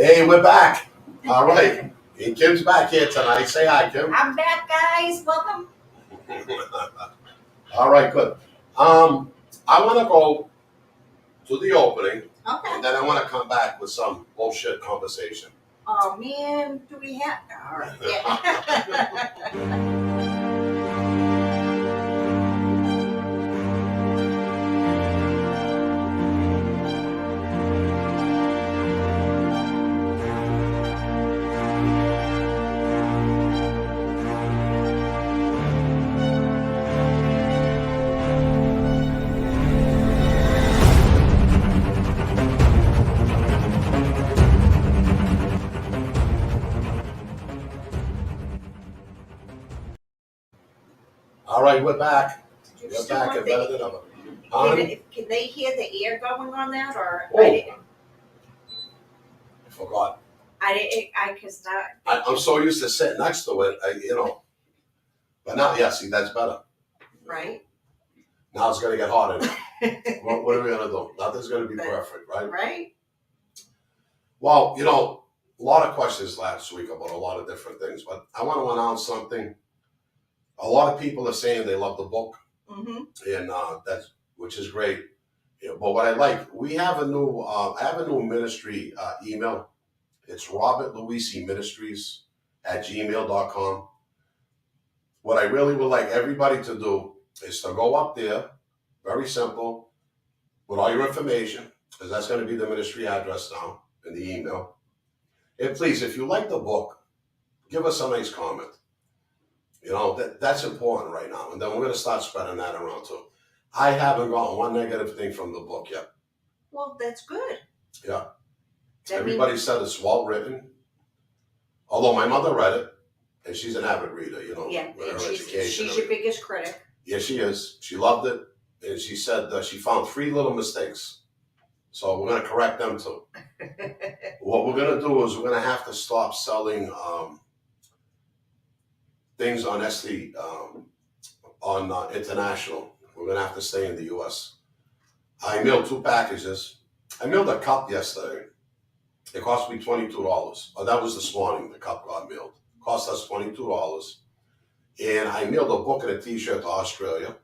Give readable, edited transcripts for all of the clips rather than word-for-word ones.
Hey, we're back. All right. And Kim's back here tonight. Say hi, Kim. I'm back, guys. Welcome. All right, good. I want to go to the opening, Okay. and then I want to come back with some bullshit conversation. Oh man, do we have? All right. Yeah. All right, we're back. Did you We're still back want and better than ever. Can they hear the air going on that, or Oh. I didn't? I forgot. Because now. I'm so used to sitting next to it, But now, yeah, see, that's better. Right. Now it's going to get harder. What are we going to do? Nothing's going to be perfect, right? Right. Well, a lot of questions last week about a lot of different things, but I want to announce something. A lot of people are saying they love the book, and which is great. But what I like, we have I have a new ministry email. It's robertluisiministries@gmail.com. What I really would like everybody to do is to go up there, very simple, with all your information, because that's going to be the ministry address now in the email. And please, if you like the book, give us a nice comment. That's important right now. And then we're going to start spreading that around too. I haven't gotten one negative thing from the book yet. Well, that's good. Yeah. Everybody said it's well written. Although my mother read it, and she's an avid reader, Yeah, with her she's education. your biggest critic. Yeah, she is. She loved it. And she said she found 3 little mistakes. So we're going to correct them too. What we're going to do is we're going to have to stop selling things on on international. We're going to have to stay in the U.S. I mailed 2 packages. I mailed a cup yesterday. It cost me $22. Oh, that was this morning. The cup got mailed. It cost us $22. And I mailed a book and a T-shirt to Australia.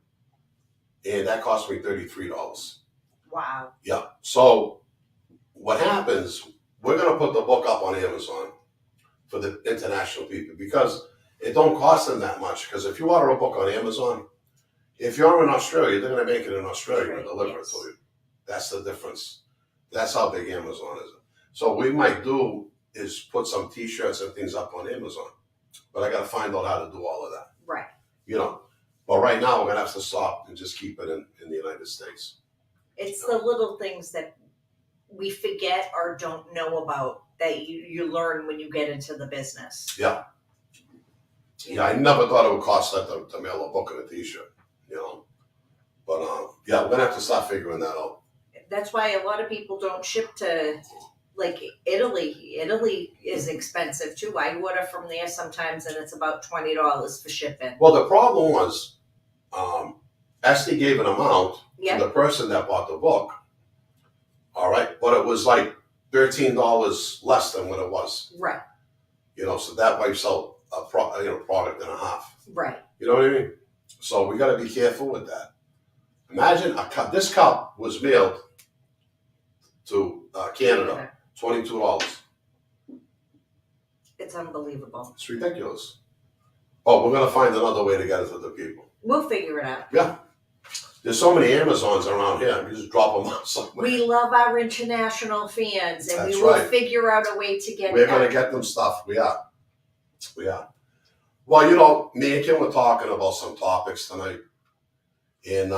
And that cost me $33. Wow. Yeah. So what happens, we're going to put the book up on Amazon for the international people because it don't cost them that much. Because if you order a book on Amazon, if you're in Australia, they're going to make it in Australia and deliver it to you. That's the difference. That's how big Amazon is. So what we might do is put some T-shirts and things up on Amazon. But I got to find out how to do all of that. Right. But right now we're going to have to stop and just keep it in the United States. It's the little things that we forget or don't know about that you learn when you get into the business. Yeah. Yeah, I never thought it would cost that to mail a book and a T-shirt, But, yeah, we're going to have to start figuring that out. That's why a lot of people don't ship to, like, Italy. Italy is expensive, too. I order from there sometimes, and it's about $20 for shipping. Well, the problem was Esty gave an amount Yep. to the person that bought the book, all right? But it was like $13 less than what it was. Right. So that wipes out a product and a half. Right. You know what I mean? So we got to be careful with that. Imagine a cup. This cup was mailed to Canada, $22. It's unbelievable. It's ridiculous. Oh, we're going to find another way to get it to the people. We'll figure it out. Yeah. There's so many Amazons around here. You just drop them out somewhere. We love our international fans, and That's we will right. figure out a way to get We're going to get them stuff. We are. Well, me and Kim were talking about some topics tonight, and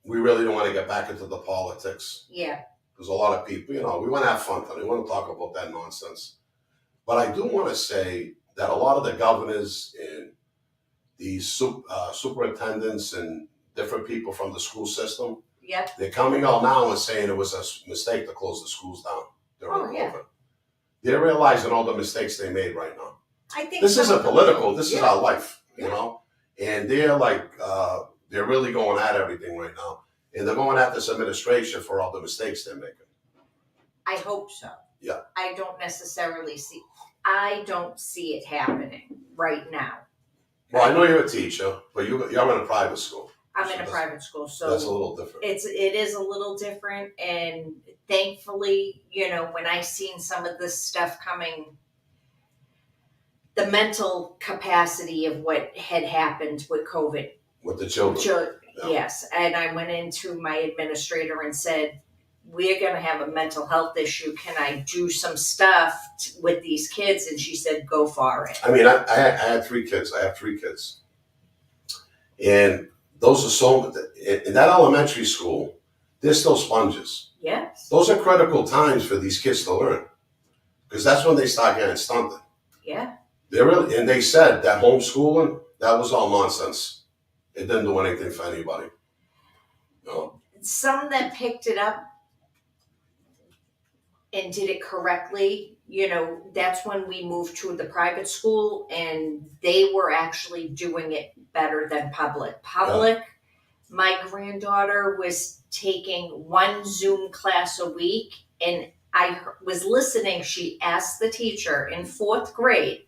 we really don't want to get back into the politics. Yeah. Because a lot of people, we want to have fun tonight. We want to talk about that nonsense. But I do want to say that a lot of the governors and these superintendents and different people from the school system, they're coming out now and saying it was a mistake to close the schools down during COVID. They're realizing all the mistakes they made right now. I think this isn't political. This is our life, Yeah. And they're like, they're really going at everything right now. And they're going at this administration for all the mistakes they're making. I hope so. Yeah. I don't see it happening right now. Well, I know you're a teacher, but you're in a private school. I'm So in a private school, so that's a little different. it is a little different, and thankfully, when I seen some of this stuff coming, the mental capacity of what had happened with COVID. With the children. Yeah. Yes, and I went into my administrator and said, we're going to have a mental health issue. Can I do some stuff with these kids? And she said, go for it. I mean, I had 3 kids. I have 3 kids. And those are in that elementary school, they're still sponges. Yes. Those are critical times for these kids to learn. Because that's when they start getting stunted. Yeah. And they said that homeschooling, that was all nonsense. It didn't do anything for anybody. No. Some that picked it up and did it correctly, that's when we moved to the private school, and they were actually doing it better than public. My granddaughter was taking 1 Zoom class a week, and I was listening. She asked the teacher in 4th grade,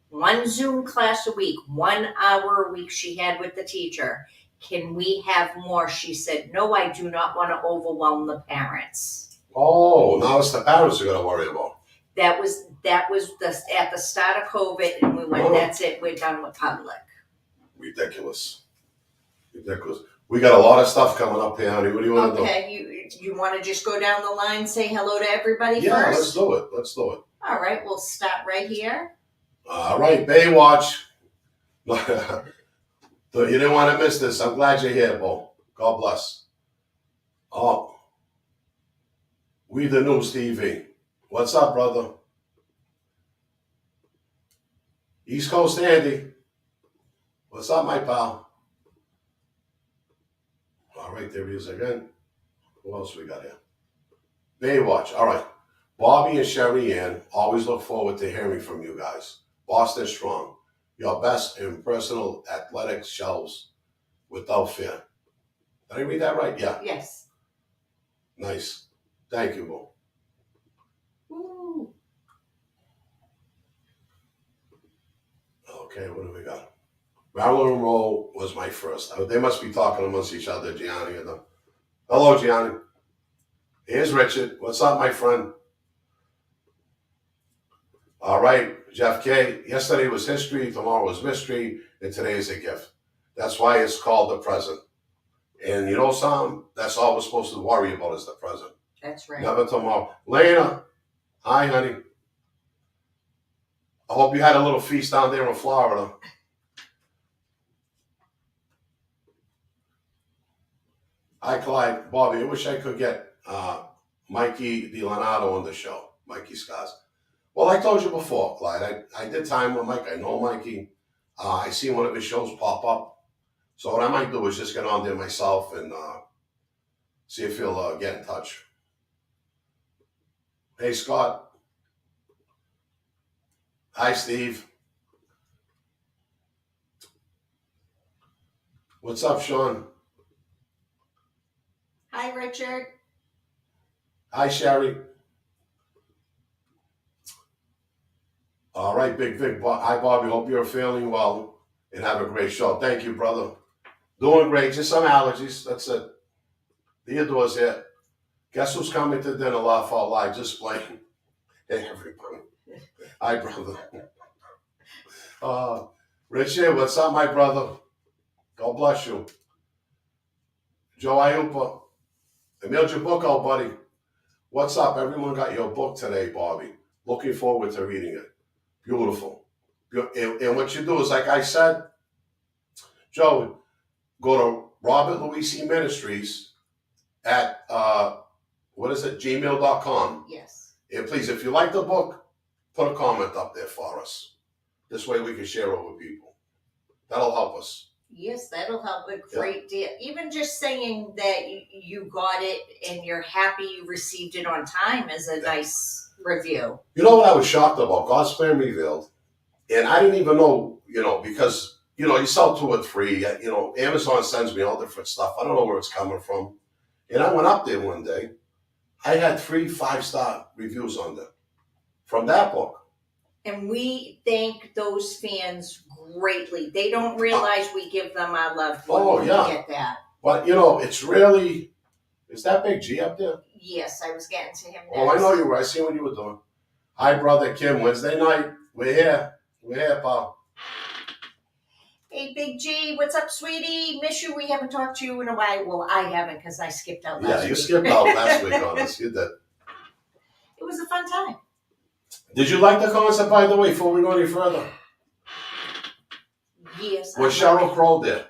1 Zoom class a week, 1 hour a week she had with the teacher. Can we have more? She said, no, I do not want to overwhelm the parents. Oh, now it's the parents you're going to worry about. That was at the start of COVID, and we went, that's it, we're done with public. Ridiculous. We got a lot of stuff coming up here, honey. What do you want to do? Okay, you want to just go down the line, say hello to everybody Yeah, first? let's do it. All right, we'll start right here. All right, Baywatch. You didn't want to miss this. I'm glad you're here, Bo. God bless. Oh, We the News TV. What's up, brother? East Coast Andy. What's up, my pal? All right, there he is again. Who else we got here? Baywatch. All right. Bobby and Sherry Ann, always look forward to hearing from you guys. Boston Strong. Your best in personal athletics shelves without fear. Did I read that right? Yeah. Yes. Nice. Thank you, Bo. Woo. Okay, what do we got? Marilyn Rowe was my first. They must be talking amongst each other, Gianni and them. Hello, Gianni. Here's Richard. What's up, my friend? All right, Jeff K. Yesterday was history, tomorrow was mystery, and today is a gift. That's why it's called the present. And you know something? That's all we're supposed to worry about is the present. That's right. Never tomorrow. Lena, hi, honey. I hope you had a little feast down there in Florida. Hi, Clyde. Bobby, I wish I could get Mikey DiLeonardo on the show. Mikey Scars. Well, I told you before, Clyde. I did time with Mike. I know Mikey. I seen one of his shows pop up. So what I might do is just get on there myself and see if he'll get in touch. Hey, Scott. Hi, Steve. What's up, Sean? Hi, Richard. Hi, Sherry. All right, Big Vic. Hi, Bobby. Hope you're feeling well and have a great show. Thank you, brother. Doing great. Just some allergies. That's it. Theodore's here. Guess who's coming to dinner? Laugh Out Loud. Just playing. Hey, everybody. Hi, brother. Richard, what's up, my brother? God bless you. Joe Iupa. I mailed your book out, buddy. What's up? Everyone got your book today, Bobby. Looking forward to reading it. Beautiful. And what you do is, like I said, Joe, go to Robert Luisi Ministries at, gmail.com. Yes. And please, if you like the book, put a comment up there for us. This way we can share it with people. That'll help us. Yes, that'll help a great deal. Even just saying that you got it and you're happy you received it on time is a nice review. You know what I was shocked about? God's Plan Revealed. And I didn't even know, because, you sell 2 or 3. Amazon sends me all different stuff. I don't know where it's coming from. And I went up there one day. I had 3 5-star reviews on there. from that book. And we thank those fans greatly. They don't realize we give them our love when we get that. But, you know, it's really, is that Big G up there? Yes, I was getting to him next. Oh, I know you were. I see what you were doing. Hi, brother Kim. Wednesday night. We're here. We're here, pal. Hey, Big G. What's up, sweetie? Miss you. We haven't talked to you in a while. Well, I haven't because I skipped out last week. Yeah, you skipped out last week on us. You did. It was a fun time. Did you like the concert, by the way, before we go any further? Yes. Was Sheryl Crow there?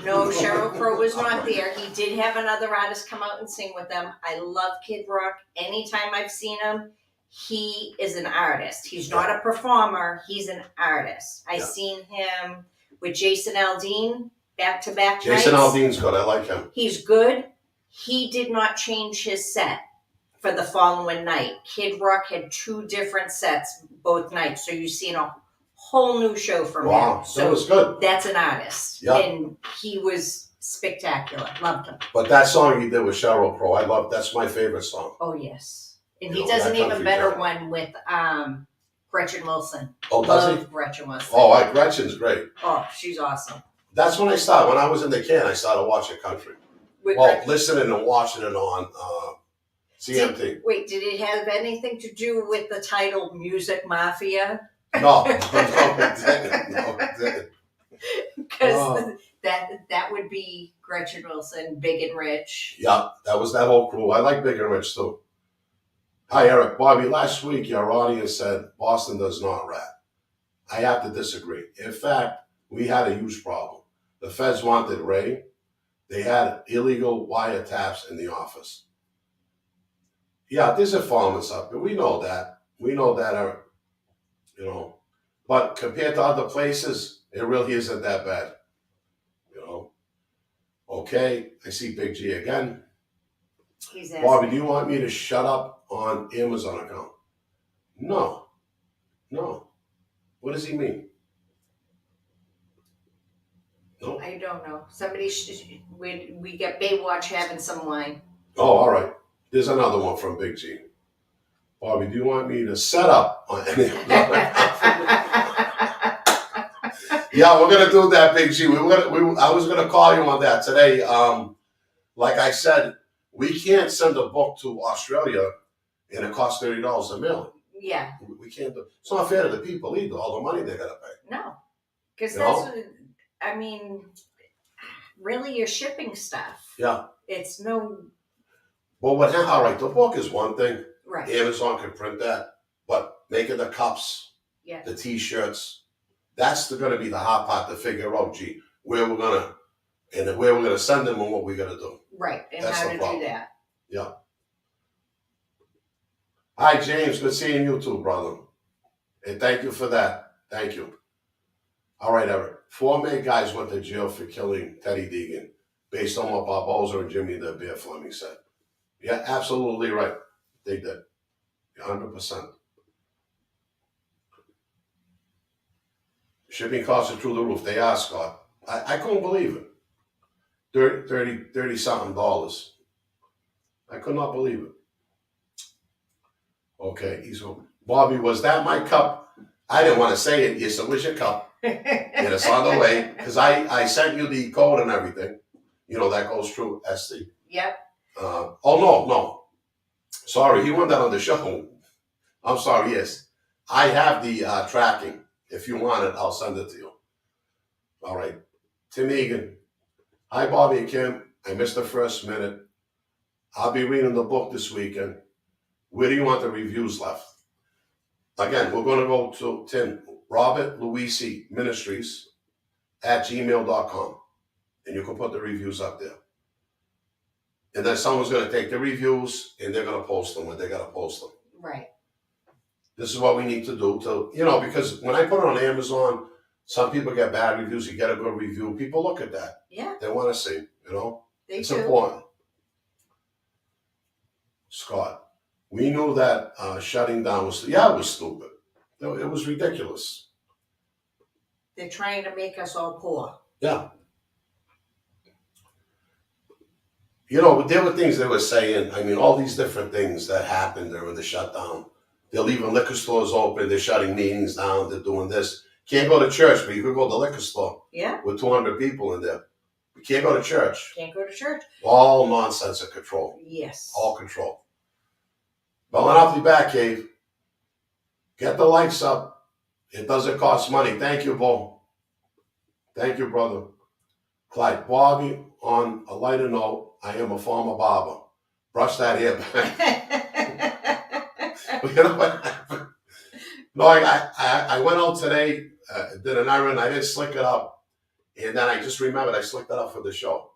No, Sheryl Crow was not there. He did have another artist come out and sing with them. I love Kid Rock. Anytime I've seen him, he is an artist. He's not a performer. He's an artist. I seen him with Jason Aldean back-to-back nights. Jason Aldean's good. I like him. He's good. He did not change his set for the following night. Kid Rock had 2 different sets both nights. So you've seen a whole new show from him. Wow, So that was good. That's an artist. Yeah. And he was spectacular. Loved him. But that song he did with Sheryl Crow, that's my favorite song. Oh, yes. And You he know, does an that even country better jam. one with Gretchen Wilson. Oh, does he? Love Gretchen Wilson. Oh, Gretchen's great. Oh, she's awesome. That's when I started. When I was in the can, I started watching country. With Well, Gretchen. listening and watching it on CMT. Did it have anything to do with the title Music Mafia? No, it didn't. No, it didn't. Because that would be Gretchen Wilson, Big and Rich. Yeah, that was that whole crew. I like Big and Rich too. Hi, Eric. Bobby, last week your audience said Boston does not rap. I have to disagree. In fact, we had a huge problem. The feds wanted Ray. They had illegal wiretaps in the office. Yeah, there's informants up there. We know that. We know that, Eric. You know, but compared to other places, it really isn't that bad. You know. Okay, I see Big G again. He's Bobby, do you want me to shut up on Amazon account? No. What does he mean? No. I don't know. Somebody we got Baywatch having some wine. Oh, all right. There's another one from Big G. Bobby, do you want me to set up on any Yeah, we're gonna do that, Big G. I was gonna call you on that today. Like I said, we can't send a book to Australia and it costs $30 a mail. Yeah. We can't do. It's not fair to the people either. All the money they gotta pay. No. Because really you're shipping stuff. Yeah. It's no. Well, all right, the book is one thing. Right. Amazon can print that, but making the cups, the T-shirts, that's going to be the hard part to figure out. Gee, where we're gonna send them and what we're gonna do. Right, and That's how the to problem. do that. Yeah. Hi, James. Good seeing you too, brother. And thank you for that. Thank you. All right, Eric. 4 May guys went to jail for killing Teddy Deegan, based on what Barboza and Jimmy the Bear Fleming said. Yeah, absolutely right. They did. 100%. Shipping costs are through the roof. They are, Scott. I couldn't believe it. 30 something dollars. I could not believe it. Okay, Bobby, was that my cup? I didn't want to say it. Yes, it was your cup. And it's on the way. Because I sent you the code and everything. You know, that goes through SC. Yep. No. Sorry, he won that on the show. I'm sorry, yes. I have the tracking. If you want it, I'll send it to you. All right. Tim Egan. Hi, Bobby and Kim. I missed the first minute. I'll be reading the book this weekend. Where do you want the reviews left? Again, we're going to go to Tim, Robert Luisi Ministries @gmail.com. And you can put the reviews up there. And then someone's going to take the reviews and they're going to post them when they got to post them. Right. This is what we need to do because when I put it on Amazon, some people get bad reviews. You get a good review. People look at that. Yeah. They want to see, It's do. Important. Scott, we knew that shutting down was stupid. It was ridiculous. They're trying to make us all poor. Yeah. There were things they were saying. I mean, all these different things that happened during the shutdown. They're leaving liquor stores open. They're shutting meetings down. They're doing this. Can't go to church, but you could go to the liquor store Yeah. with 200 people in there. You can't go to church. Can't go to church. All nonsense and control. Yes. All control. Well, I'll be back, Cave. Get the lights up. It doesn't cost money. Thank you, Bo. Thank you, brother. Clyde, Bobby, on a lighter note, I am a former barber. Brush that hair back. You know what happened? No, I went out today, did an iron, I didn't slick it up. And then I just remembered I slicked it up for the show.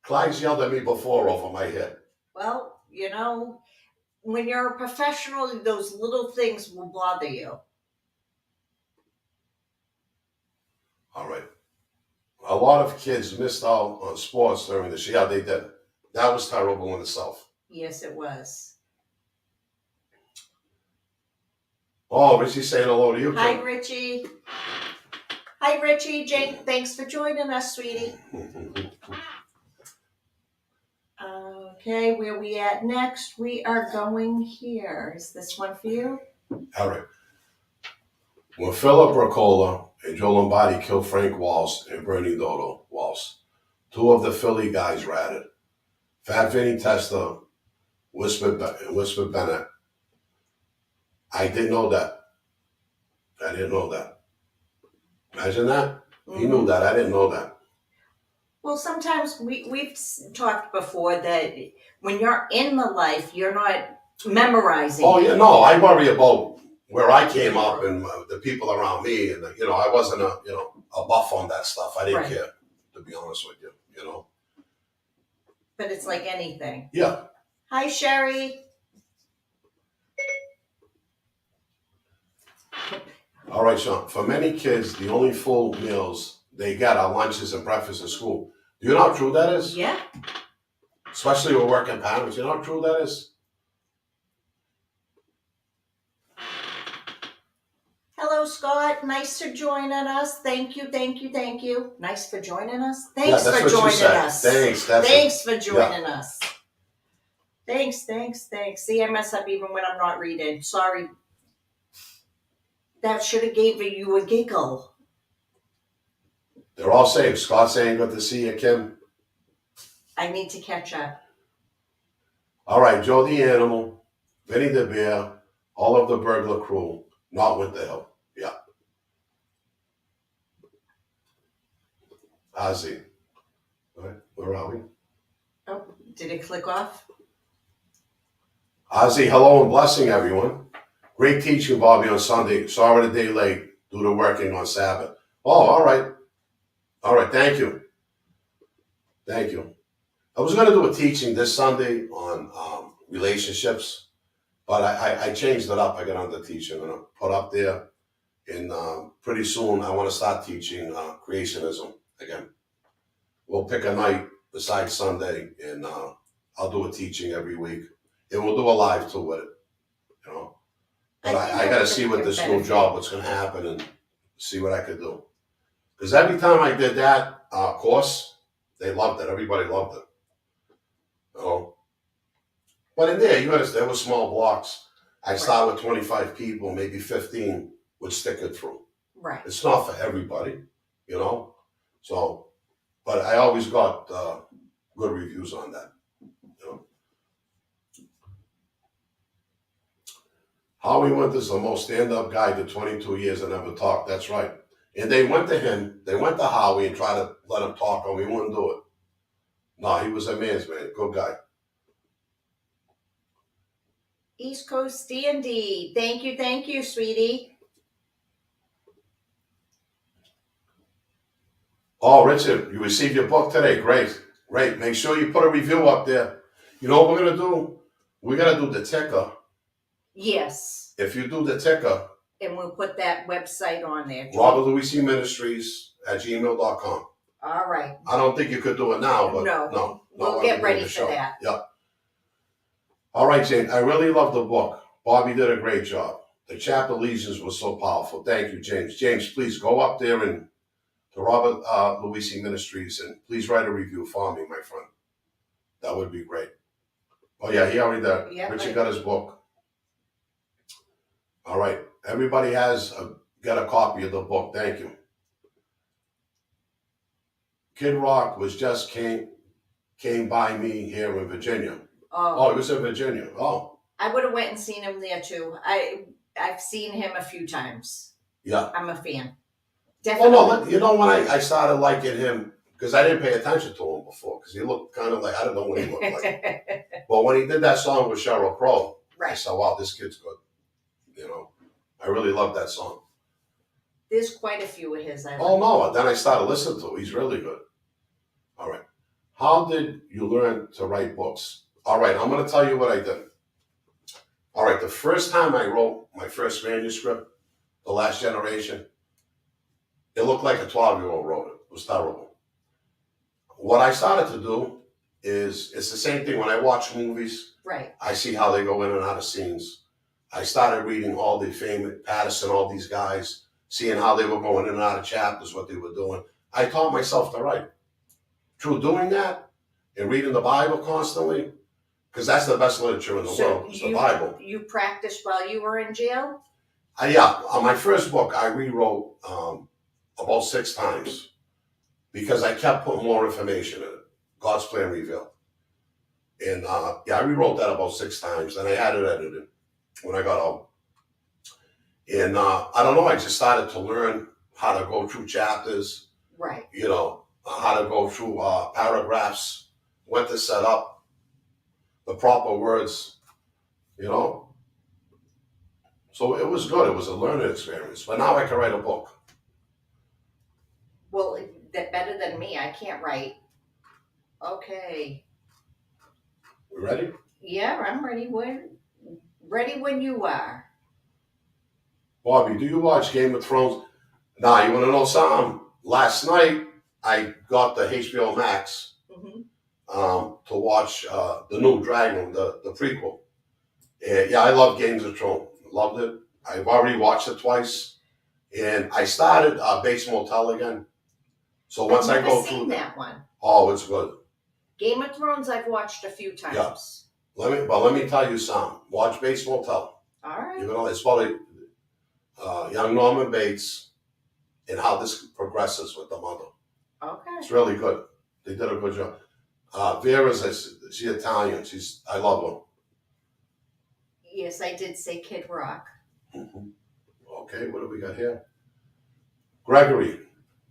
Clyde's yelled at me before over my head. Well, you know, when you're a professional, those little things will bother you. All right. A lot of kids missed out on sports during the year. Yeah, they did. That was terrible in itself. Yes, it was. Oh, Richie's saying hello to you. Hi, Kim. Richie. Hi, Richie. Jane, thanks for joining us, sweetie. Okay, where we at next? We are going here. Is this one for you? All right. When Philip Rocola and Joe Lombardi killed Frank Walsh and Bernie Dodo Walsh, two of the Philly guys ratted. Fat Vinny Testa whispered Bennett, I didn't know that. I didn't know that. Imagine that. He knew that. I didn't know that. Well, sometimes we've talked before that when you're in the life, you're not memorizing. Oh, yeah, no, I worry about where I came up and the people around me. And, I wasn't a buff on that stuff. I didn't care, to be honest with you, But it's like anything. Yeah. Hi, Sherry. All right, Sean. For many kids, the only full meals they get are lunches and breakfast at school. Do you know how true that is? Yeah. Especially with working parents. You know how true that is? Hello, Scott. Nice for joining us. Thank you. Nice for joining us. Thanks for joining us. Thanks for joining us. Thanks. See, I mess up even when I'm not reading. Sorry. That should have gave you a giggle. They're all saying, Scott's saying good to see you, Kim. I need to catch up. All right, Joe the Animal, Vinny the Bear, all of the burglar crew, not Winter Hill. Yeah. Ozzy. All right, where are we? Oh, did it click off? Ozzy, hello and blessing, everyone. Great teaching, Bobby, on Sunday. Sorry a day late due to working on Sabbath. Oh, all right. All right, thank you. I was going to do a teaching this Sunday on relationships, but I changed it up. I got on the teaching and I put up there. And pretty soon I want to start teaching creationism again. We'll pick a night besides Sunday and I'll do a teaching every week. And we'll do a live too with it, But I got to see with this new job what's going to happen and see what I could do. Because every time I did that course, they loved it. Everybody loved it. But in there, there were small blocks. I start with 25 people, maybe 15 would stick it through. Right. It's not for everybody, So, but I always got good reviews on that. Howie Winter's the most stand-up guy to 22 years and never talked. That's right. And they went to him. They went to Howie and tried to let him talk, and he wouldn't do it. No, he was a man's man. Good guy. East Coast D&D. Thank you, sweetie. Oh, Richard, you received your book today. Great. Make sure you put a review up there. You know what we're going to do? We're going to do the ticker. Yes. If you do the ticker. And we'll put that website on there. Robert Louis Ministries at gmail.com. All right. I don't think you could do it now, but no. We'll get ready for that. Yep. All right, Jane. I really love the book. Bobby did a great job. The chapter lesions was so powerful. Thank you, James. James, please go up there and to Robert Louis Ministries and please write a review for me, my friend. That would be great. Oh yeah, he already did. Yeah, Richard right. got his book. All right. Everybody got a copy of the book. Thank you. Kid Rock was just came by me here in Virginia. Oh, he was in Virginia. Oh, I would have went and seen him there too. I've seen him a few times. yeah. I'm a fan. Well, Definitely. no, you know when I started liking him because I didn't pay attention to him before because he looked kind of like I don't know what he looked like. But when he did that song with Sheryl Crow, I Right. said, "Wow, this kid's good." You know, I really love that song. There's quite a few of his. Oh no! Then I started listening to him. He's really good. All right. How did you learn to write books? All right, I'm going to tell you what I did. All right, the first time I wrote my first manuscript, The Last Generation, it looked like a 12-year-old wrote it. It was terrible. What I started to do is, it's the same thing when I watch movies. Right. I see how they go in and out of scenes. I started reading all the famous Patterson, all these guys, seeing how they were going in and out of chapters, what they were doing. I taught myself to write. Through doing that and reading the Bible constantly, because that's the best literature in the world, is the Bible. You practiced while you were in jail? Yeah, on my first book, I rewrote about 6 times because I kept putting more information in it. God's Plan Revealed. And I rewrote that about 6 times, and I had it edited when I got out. And I don't know, I just started to learn how to go through chapters. Right. You know, how to go through paragraphs, when to set up the proper words, you know. So it was good. It was a learning experience. But now I can write a book. Well, that better than me. I can't write. Okay. You ready? Yeah, I'm ready. Ready when you are. Bobby, do you watch Game of Thrones? Nah, you want to know something? Last night, I got the HBO Max to watch the new Dragon, the prequel. And yeah, I love Games of Thrones. Loved it. I've already watched it twice. And I started Bates Motel again. So once I've I go never through seen that one. Oh, it's good. Game of Thrones I've watched a few times. Yeah. Let me tell you something. Watch Bates Motel. All right. You know, it's about young Norman Bates and how this progresses with the mother. Okay. It's really good. They did a good job. Vera's, she's Italian. I love her. Yes, I did say Kid Rock. Mm-hmm. Okay, what do we got here? Gregory.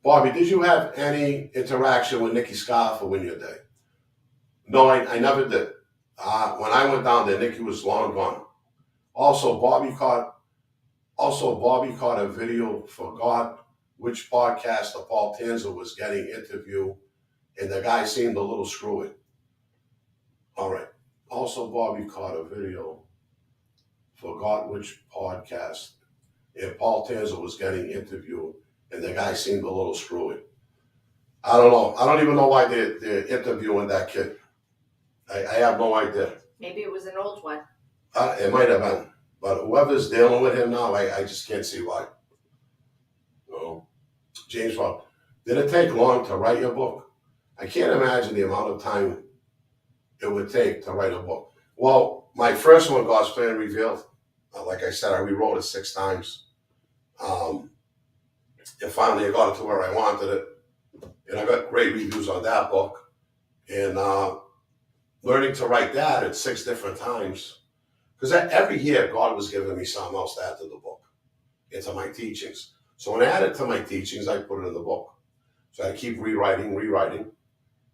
Bobby, did you have any interaction with Nikki Scarfer in your day? No, I never did. When I went down there, Nikki was long gone. Also, Bobby caught a video, forgot which podcaster Paul Tanzer was getting interviewed, and the guy seemed a little screwy. All right. Also, Bobby caught a video, forgot which podcast, and Paul Tanzer was getting interviewed, and the guy seemed a little screwy. I don't know. I don't even know why they're interviewing that kid. I have no idea. Maybe it was an old one. It might have been. But whoever's dealing with him now, I just can't see why. No. James Rob, did it take long to write your book? I can't imagine the amount of time it would take to write a book. Well, my first one, God's Plan Revealed, like I said, I rewrote it 6 times. And finally I got it to where I wanted it. And I got great reviews on that book. And learning to write that at 6 different times. Because every year God was giving me something else to add to the book, into my teachings. So when I added to my teachings, I put it in the book. So I keep rewriting.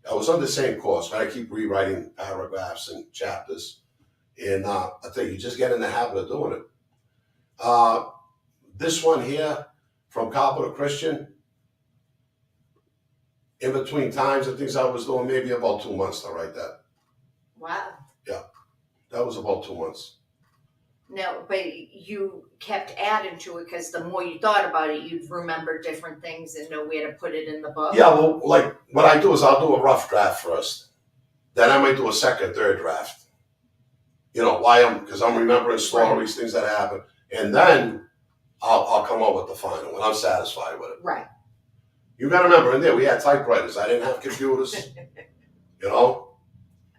I was on the same course, but I keep rewriting paragraphs and chapters. And I tell you just get in the habit of doing it. This one here, from Carpenter Christian, in between times and things I was doing, maybe about 2 months to write that. Wow. Yeah, that was about 2 months. No, but you kept adding to it because the more you thought about it, you'd remember different things and know where to put it in the book. Yeah, well, like what I do is I'll do a rough draft first. Then I might do a second, third draft. You know, because I'm remembering stories, things that happen. And then I'll come up with the final when I'm satisfied with it. Right. You got to remember, in there we had typewriters. I didn't have computers. You know?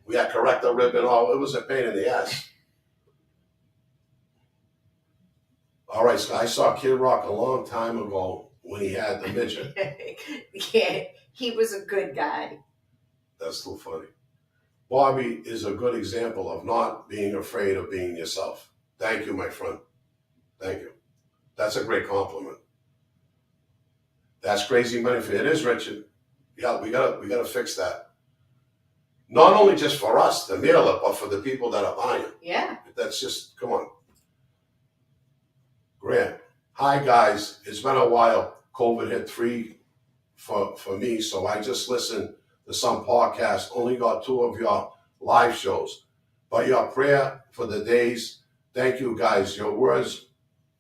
We had corrector ribbon. Oh, it was a pain in the ass. All right, so I saw Kid Rock a long time ago when he had the midget. Yeah, he was a good guy. That's too funny. Bobby is a good example of not being afraid of being yourself. Thank you, my friend. Thank you. That's a great compliment. That's crazy money for it is, Richard. Yeah, we gotta fix that. Not only just for us to mail it, but for the people that are buying. Yeah. That's just, come on. Grant. Hi guys. It's been a while. COVID hit 3 for me, so I just listened to some podcasts. Only got 2 of your live shows. But your prayer for the days, thank you guys. Your words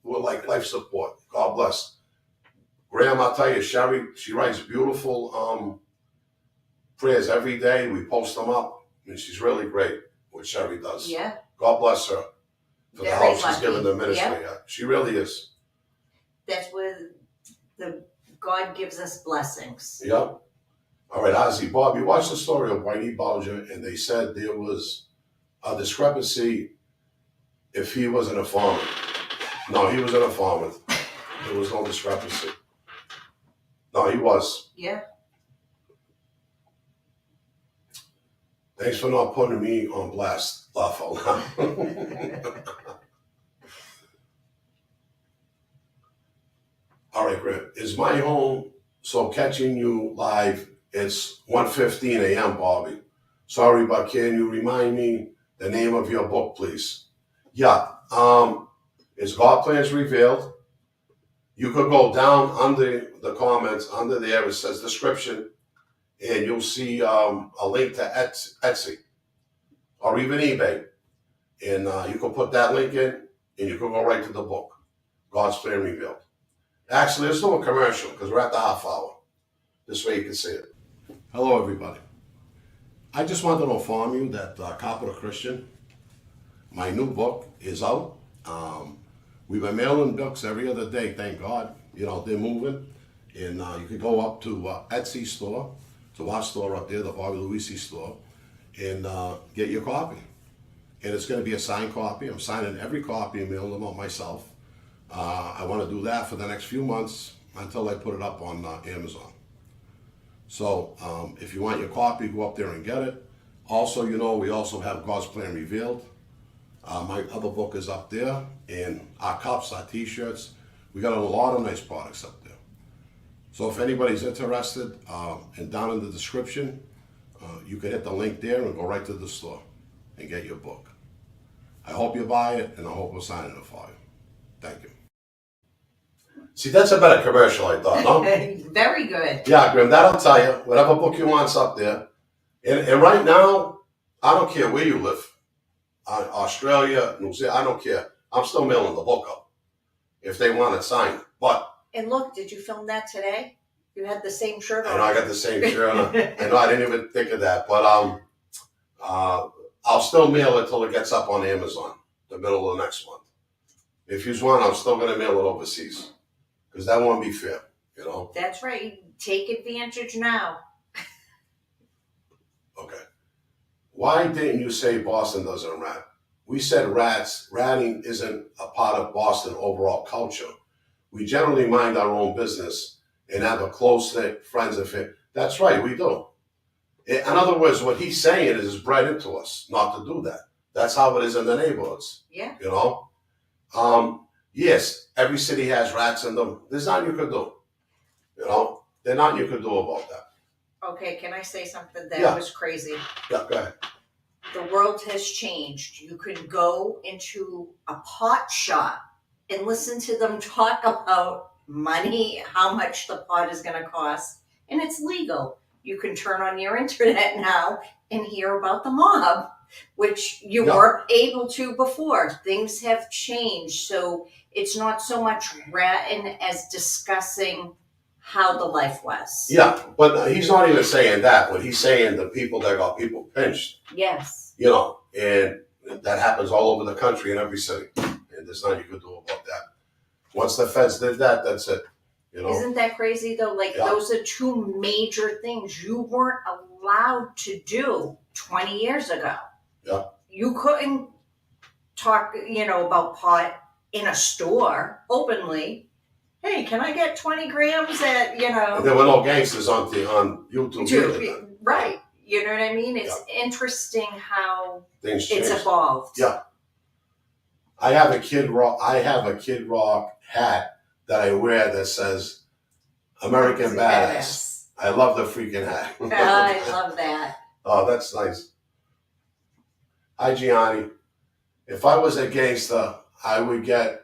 were like life support. God bless. Graham, I'll tell you, Sherry, she writes beautiful prayers every day. We post them up, and she's really great, what Sherry does. Yeah. God bless her for the Very help she's lucky. given the ministry. Yep. Yeah, she really is. That's where the God gives us blessings. Yep. All right, Ozzy, Bob, you watched the story of Whitey Bulger, and they said there was a discrepancy if he was an informant. No, he was an informant. There was no discrepancy. No, he was. Yeah. Thanks for not putting me on blast, Lawful. All right, Grant. Is my home, so catching you live, it's 1:15 a.m., Bobby. Sorry, but can you remind me the name of your book, please? Yeah, it's God Plans Revealed. You could go down under the comments, under there, it says description, and you'll see a link to Etsy or even eBay. And you can put that link in, and you can go right to the book, God's Plan Revealed. Actually, let's do a commercial because we're at the half hour. This way you can see it. Hello, everybody. I just wanted to inform you that Capital Christian, my new book is out. We've been mailing books every other day, thank God. You know, they're moving. And you can go up to Etsy store, to our store up there, the Bobby Luisi store, and get your copy. And it's going to be a signed copy. I'm signing every copy and mailing them out myself. I want to do that for the next few months until I put it up on Amazon. So if you want your copy, go up there and get it. Also, you know, we also have God's Plan Revealed. My other book is up there, and our cups, our t-shirts. We got a lot of nice products up there. So if anybody's interested, and down in the description, you can hit the link there and go right to the store and get your book. I hope you buy it, and I hope we're signing it for you. Thank you. See, that's a better commercial, I thought, no? Very good. Yeah, Grim, that'll tell you. Whatever book you want's up there. And right now, I don't care where you live. Australia, New Zealand, I don't care. I'm still mailing the book up if they want it signed. But And look, did you film that today? You had the same shirt on. I know I got the same shirt on. I know I didn't even think of that. But I'll still mail it till it gets up on Amazon, the middle of the next month. If you want, I'm still going to mail it overseas. Because that won't be fair, you know? That's right. Take advantage now. Okay. Why didn't you say Boston doesn't rat? We said rats. Ratting isn't a part of Boston overall culture. We generally mind our own business and have a close-knit friends and family. That's right, we do. In other words, what he's saying is bred into us not to do that. That's how it is in the neighborhoods. Yeah. You know? Yes, every city has rats in them. There's nothing you could do. You know? There's nothing you could do about that. Okay, can I say something that Yeah. was crazy? Yeah, go ahead. The world has changed. You could go into a pot shop and listen to them talk about money, how much the pot is going to cost, and it's legal. You can turn on your internet now and hear about the mob, which you weren't able to before. Things have changed, so it's not so much ratting as discussing how the life was. Yeah, but he's not even saying that. What he's saying, the people that got people pinched. Yes. You know, and that happens all over the country in every city. And there's nothing you can do about that. Once the feds did that, that's it. You know? Isn't that crazy though? Like those are two major things you weren't allowed to do 20 years ago. Yeah. You couldn't talk, about pot in a store openly. Hey, can I get 20 grams at, And there were no gangsters on YouTube either then. Right. You know what I mean? It's interesting how Things it's changed. evolved. Yeah. I have a Kid Rock hat that I wear that says American Badass. I love the freaking hat. I love that. Oh, that's nice. Hi, Gianni. If I was a gangster, I would get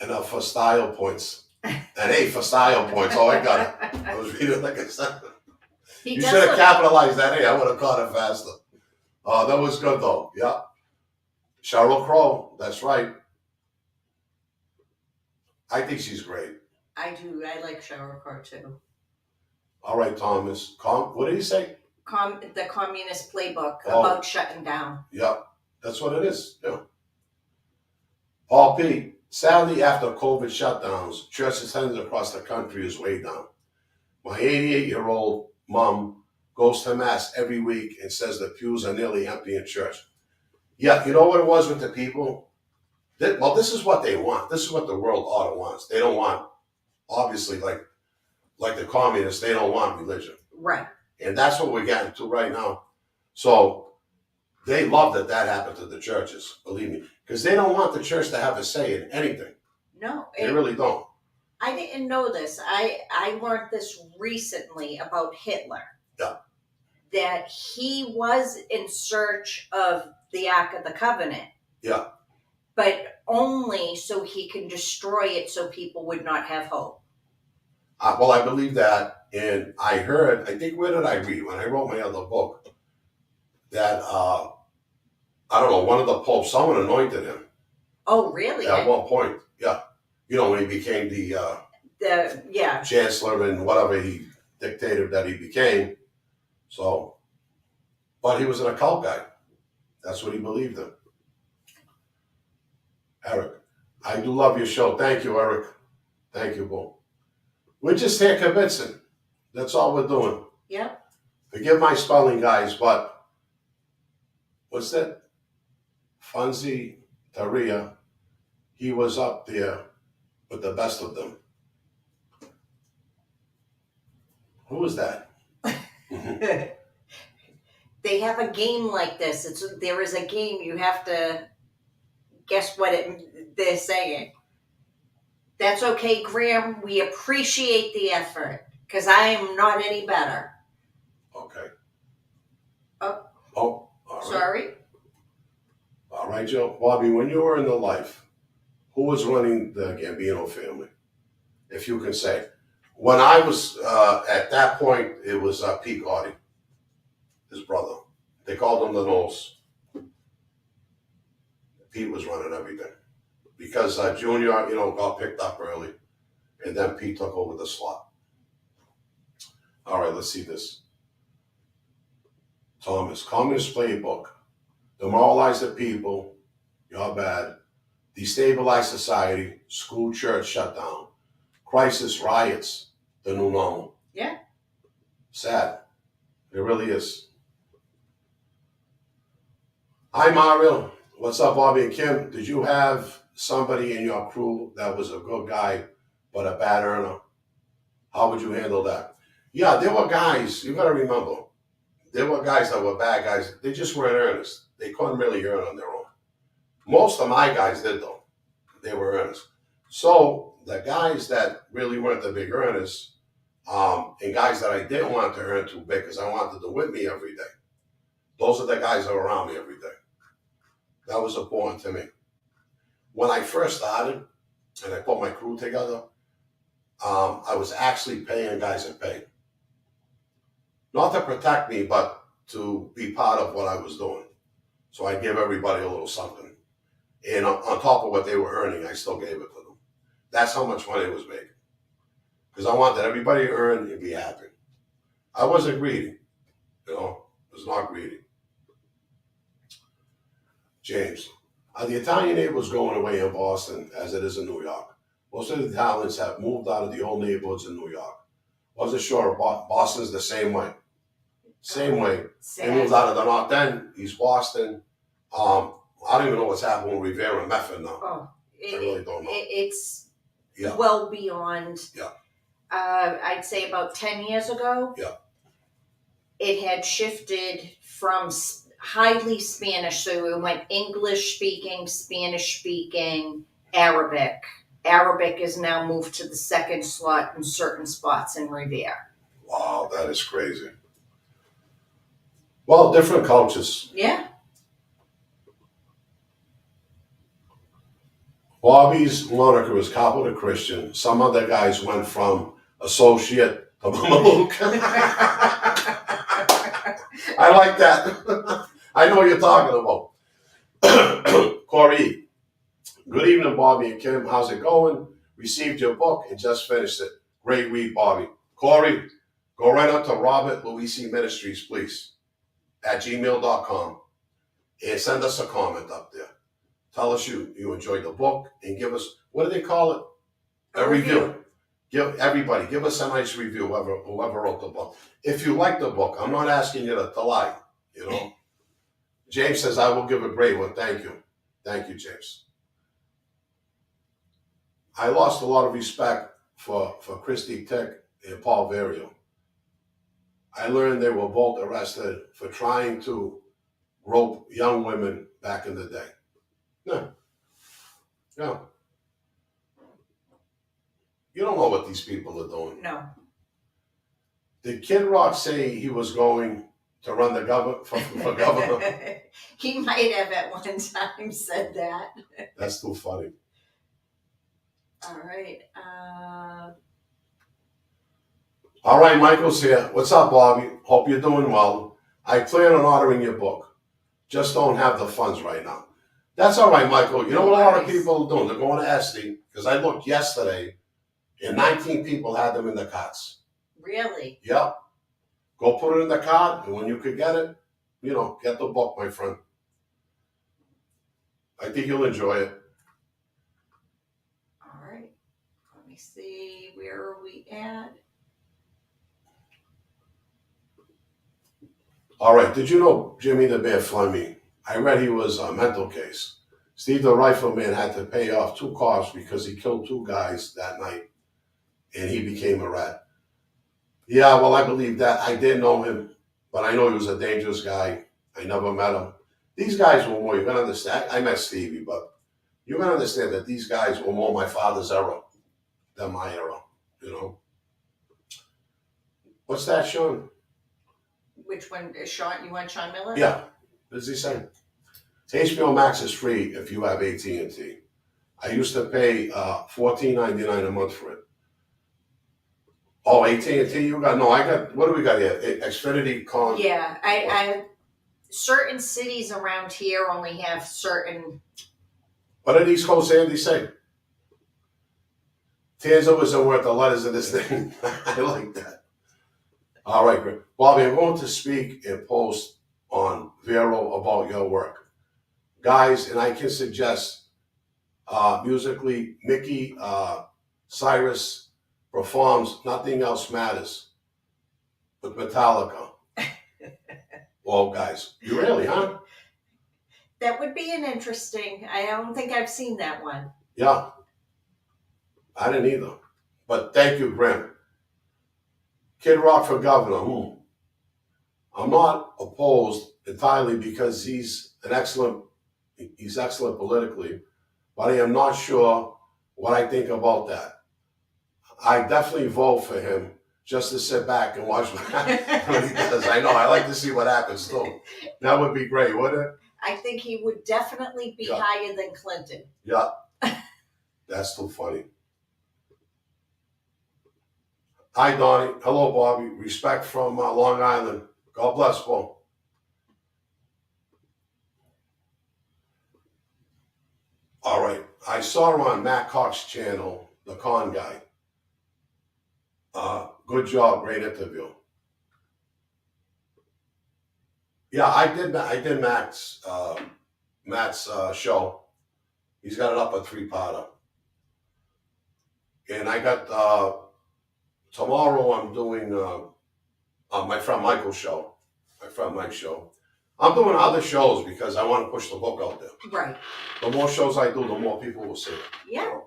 enough for style points. An A for style points. Oh, I got it. I was reading like I said. You should have capitalized that A. I would have caught it faster. Oh, that was good though. Yeah. Sheryl Crow. That's right. I think she's great. I do. I like Sheryl Crow too. All right, Thomas. What did he say? The Communist Playbook about shutting down. Yep. That's what it is. Yeah. Paul P. Sadly, after COVID shutdowns, church attendance across the country is way down. My 88-year-old mom goes to Mass every week and says the pews are nearly empty in church. Yeah, you know what it was with the people? This is what they want. This is what the world order wants. They don't want, obviously, like the communists, they don't want religion. Right. And that's what we're getting to right now. So they love that happened to the churches, believe me. Because they don't want the church to have a say in anything. No. They really don't. I didn't know this. I learned this recently about Hitler. Yeah. That he was in search of the Ark of the Covenant. Yeah. But only so he can destroy it so people would not have hope. Well, I believe that. And I heard, I think, where did I read? When I wrote my other book, that, I don't know, one of the popes, someone anointed him. Oh, really? At one point, yeah. When he became the chancellor and whatever dictator that he became. So, but he was an occult guy. That's what he believed in. Eric, I do love your show. Thank you, Eric. Thank you, Bo. We're just here convincing. That's all we're doing. Yeah. Forgive my spelling, guys, but what's that? Funzi Taria, he was up there with the best of them. Who was that? They have a game like this. There is a game. You have to guess what they're saying. That's okay, Graham. We appreciate the effort because I am not any better. Okay. Oh. All right. Sorry. All right, Joe. Bobby, when you were in the life, who was running the Gambino family? If you can say. When I was at that point, it was Pete Gotti, his brother. They called him the Nose. Pete was running everything. Because Junior, got picked up early. And then Pete took over the slot. All right, let's see this. Thomas, Communist Playbook. Demoralize the people. You're bad. Destabilize society. School, church shut down. Crisis, riots. The new normal. Yeah. Sad. It really is. Hi, Mario. What's up, Bobby and Kim? Did you have somebody in your crew that was a good guy but a bad earner? How would you handle that? Yeah, there were guys, you got to remember, there were guys that were bad guys. They just weren't earnest. They couldn't really earn on their own. Most of my guys did, though. They were earnest. So the guys that really weren't the big earners, and guys that I didn't want to earn too big because I wanted them with me every day, those are the guys that were around me every day. That was important to me. When I first started and I put my crew together, I was actually paying guys in pay. Not to protect me, but to be part of what I was doing. So I gave everybody a little something. And on top of what they were earning, I still gave it to them. That's how much money I was making. Because I wanted everybody to earn and be happy. I wasn't greedy. I was not greedy. James, are the Italian neighborhoods going away in Boston as it is in New York? Most of the Italians have moved out of the old neighborhoods in New York. Wasn't sure if Boston's the same way. Same way. They Sad. moved out of the North End, East Boston. I don't even know what's happening with Rivera and Method now. Oh, I really don't know. It's Yeah. well beyond. Yeah. I'd say about 10 years ago. Yeah. It had shifted from highly Spanish, so it went English speaking, Spanish speaking, Arabic. Arabic is now moved to the second slot in certain spots in Revere. Wow, that is crazy. Well, different cultures. Yeah. Bobby's moniker is Copper to Christian. Some other guys went from associate to Mamaluk. I like that. I know what you're talking about. Corey, good evening, Bobby and Kim. How's it going? Received your book and just finished it. Great read, Bobby. Corey, go right up to Robert Luisi Ministries, please, at gmail.com, and send us a comment up there. Tell us you enjoyed the book and give us, what do they call it? A review. Give us a nice review, whoever wrote the book. If you like the book, I'm not asking you to lie, you know. James says, I will give a great one. Thank you. Thank you, James. I lost a lot of respect for Christy Tick and Paul Vario. I learned they were both arrested for trying to rope young women back in the day. Yeah. Yeah. You don't know what these people are doing. No. Did Kid Rock say he was going to run the government for governor? He might have at one time said that. That's too funny. All right. All right, Michael's here. What's up, Bobby? Hope you're doing well. I plan on ordering your book. Just don't have the funds right now. That's all right, Michael. You know what a lot of people are doing? They're going to Esty, because I looked yesterday, and 19 people had them in the carts. Really? Yep. Go put it in the cart, and when you could get it, get the book, my friend. I think you'll enjoy it. All right. Let me see. Where are we at? All right. Did you know Jimmy the Bear Fleming? I read he was a mental case. Steve the Rifleman had to pay off 2 cars because he killed 2 guys that night, and he became a rat. Yeah, well, I believe that. I didn't know him, but I know he was a dangerous guy. I never met him. These guys were more, you're going to understand. I met Stevie, but you're going to understand that these guys were more my father's era than my era, What's that, Sean? Which one? Sean? You want Sean Miller? Yeah. What does he say? HBO Max is free if you have AT&T. I used to pay $14.99 a month for it. Oh, AT&T you got? No, I got, what do we got here? Xfinity Con? Yeah, I certain cities around here only have certain. What did East Coast Andy say? Tanzo isn't worth the letters of this thing. I like that. All right, great. Bobby, I'm going to speak and post on Vero about your work. Guys, and I can suggest musically, Mickey Cyrus performs Nothing Else Matters with Metallica. Well, guys, you really, huh? That would be an interesting. I don't think I've seen that one. Yeah. I didn't either. But thank you, Grim. Kid Rock for governor. I'm not opposed entirely because he's excellent politically, but I am not sure what I think about that. I definitely vote for him just to sit back and watch what he does. I know, I like to see what happens too. That would be great, wouldn't it? I think he would definitely be higher than Clinton. Yeah. That's too funny. Hi, Donnie. Hello, Bobby. Respect from Long Island. God bless, Bo. All right. I saw on Matt Cox's channel, The Con Guy. Good job. Great interview. Yeah, I did Matt's show. He's got it up a 3-parter. And I got, tomorrow I'm doing my friend Michael's show. my friend Mike's show. I'm doing other shows because I want to push the book out there. Right. The more shows I do, the more people will see it. Yeah.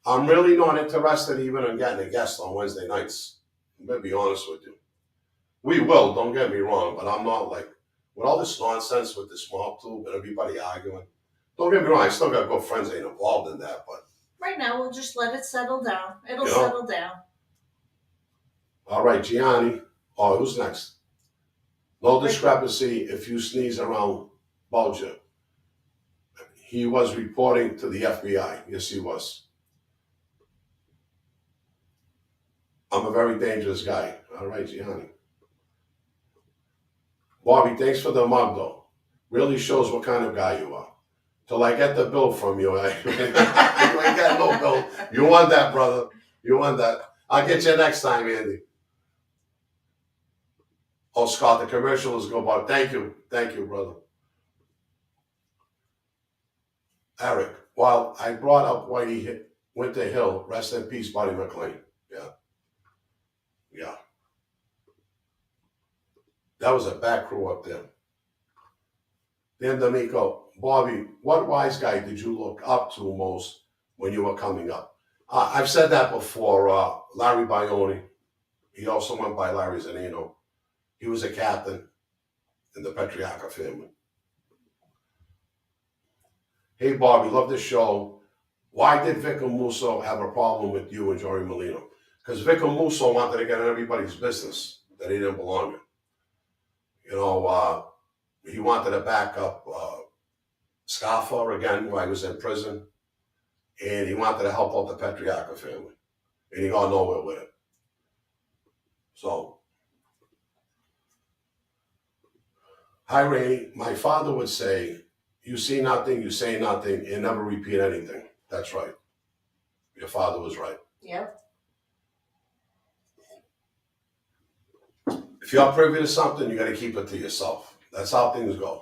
I'm really not interested even in getting a guest on Wednesday nights. I'm going to be honest with you. We will, don't get me wrong, but I'm not like, with all this nonsense with the small tube and everybody arguing. Don't get me wrong, I still got good friends that ain't involved in that, but. Right now, we'll just let it settle down. It'll You know? settle down. All right, Gianni. Oh, who's next? No discrepancy if you sneeze around Bulger. He was reporting to the FBI. Yes, he was. I'm a very dangerous guy. All right, Gianni. Bobby, thanks for the mug, though. Really shows what kind of guy you are. Till I get the bill from you, you ain't got no bill. You want that, brother. You want that. I'll get you next time, Andy. Oh, Scott, the commercial is good, Bob. Thank you, brother. Eric, while I brought up Whitey Winter Hill, rest in peace, Buddy McLean. Yeah. That was a bad crew up there. Dan D'Amico, Bobby, what wise guy did you look up to most when you were coming up? I've said that before. Larry Bione. He also went by Larry Zanino. He was a captain in the Petriaca family. Hey, Bobby, love the show. Why did Vico Musso have a problem with you and Joey Molino? Because Vico Musso wanted to get in everybody's business that he didn't belong in. You know, he wanted to back up Scaffa again while he was in prison. And he wanted to help out the Petriaca family. And he got nowhere with it. So, hi, Rainey. My father would say, you see nothing, you say nothing, and never repeat anything. That's right. Your father was right. Yep. If you're privy to something, you got to keep it to yourself. That's how things go.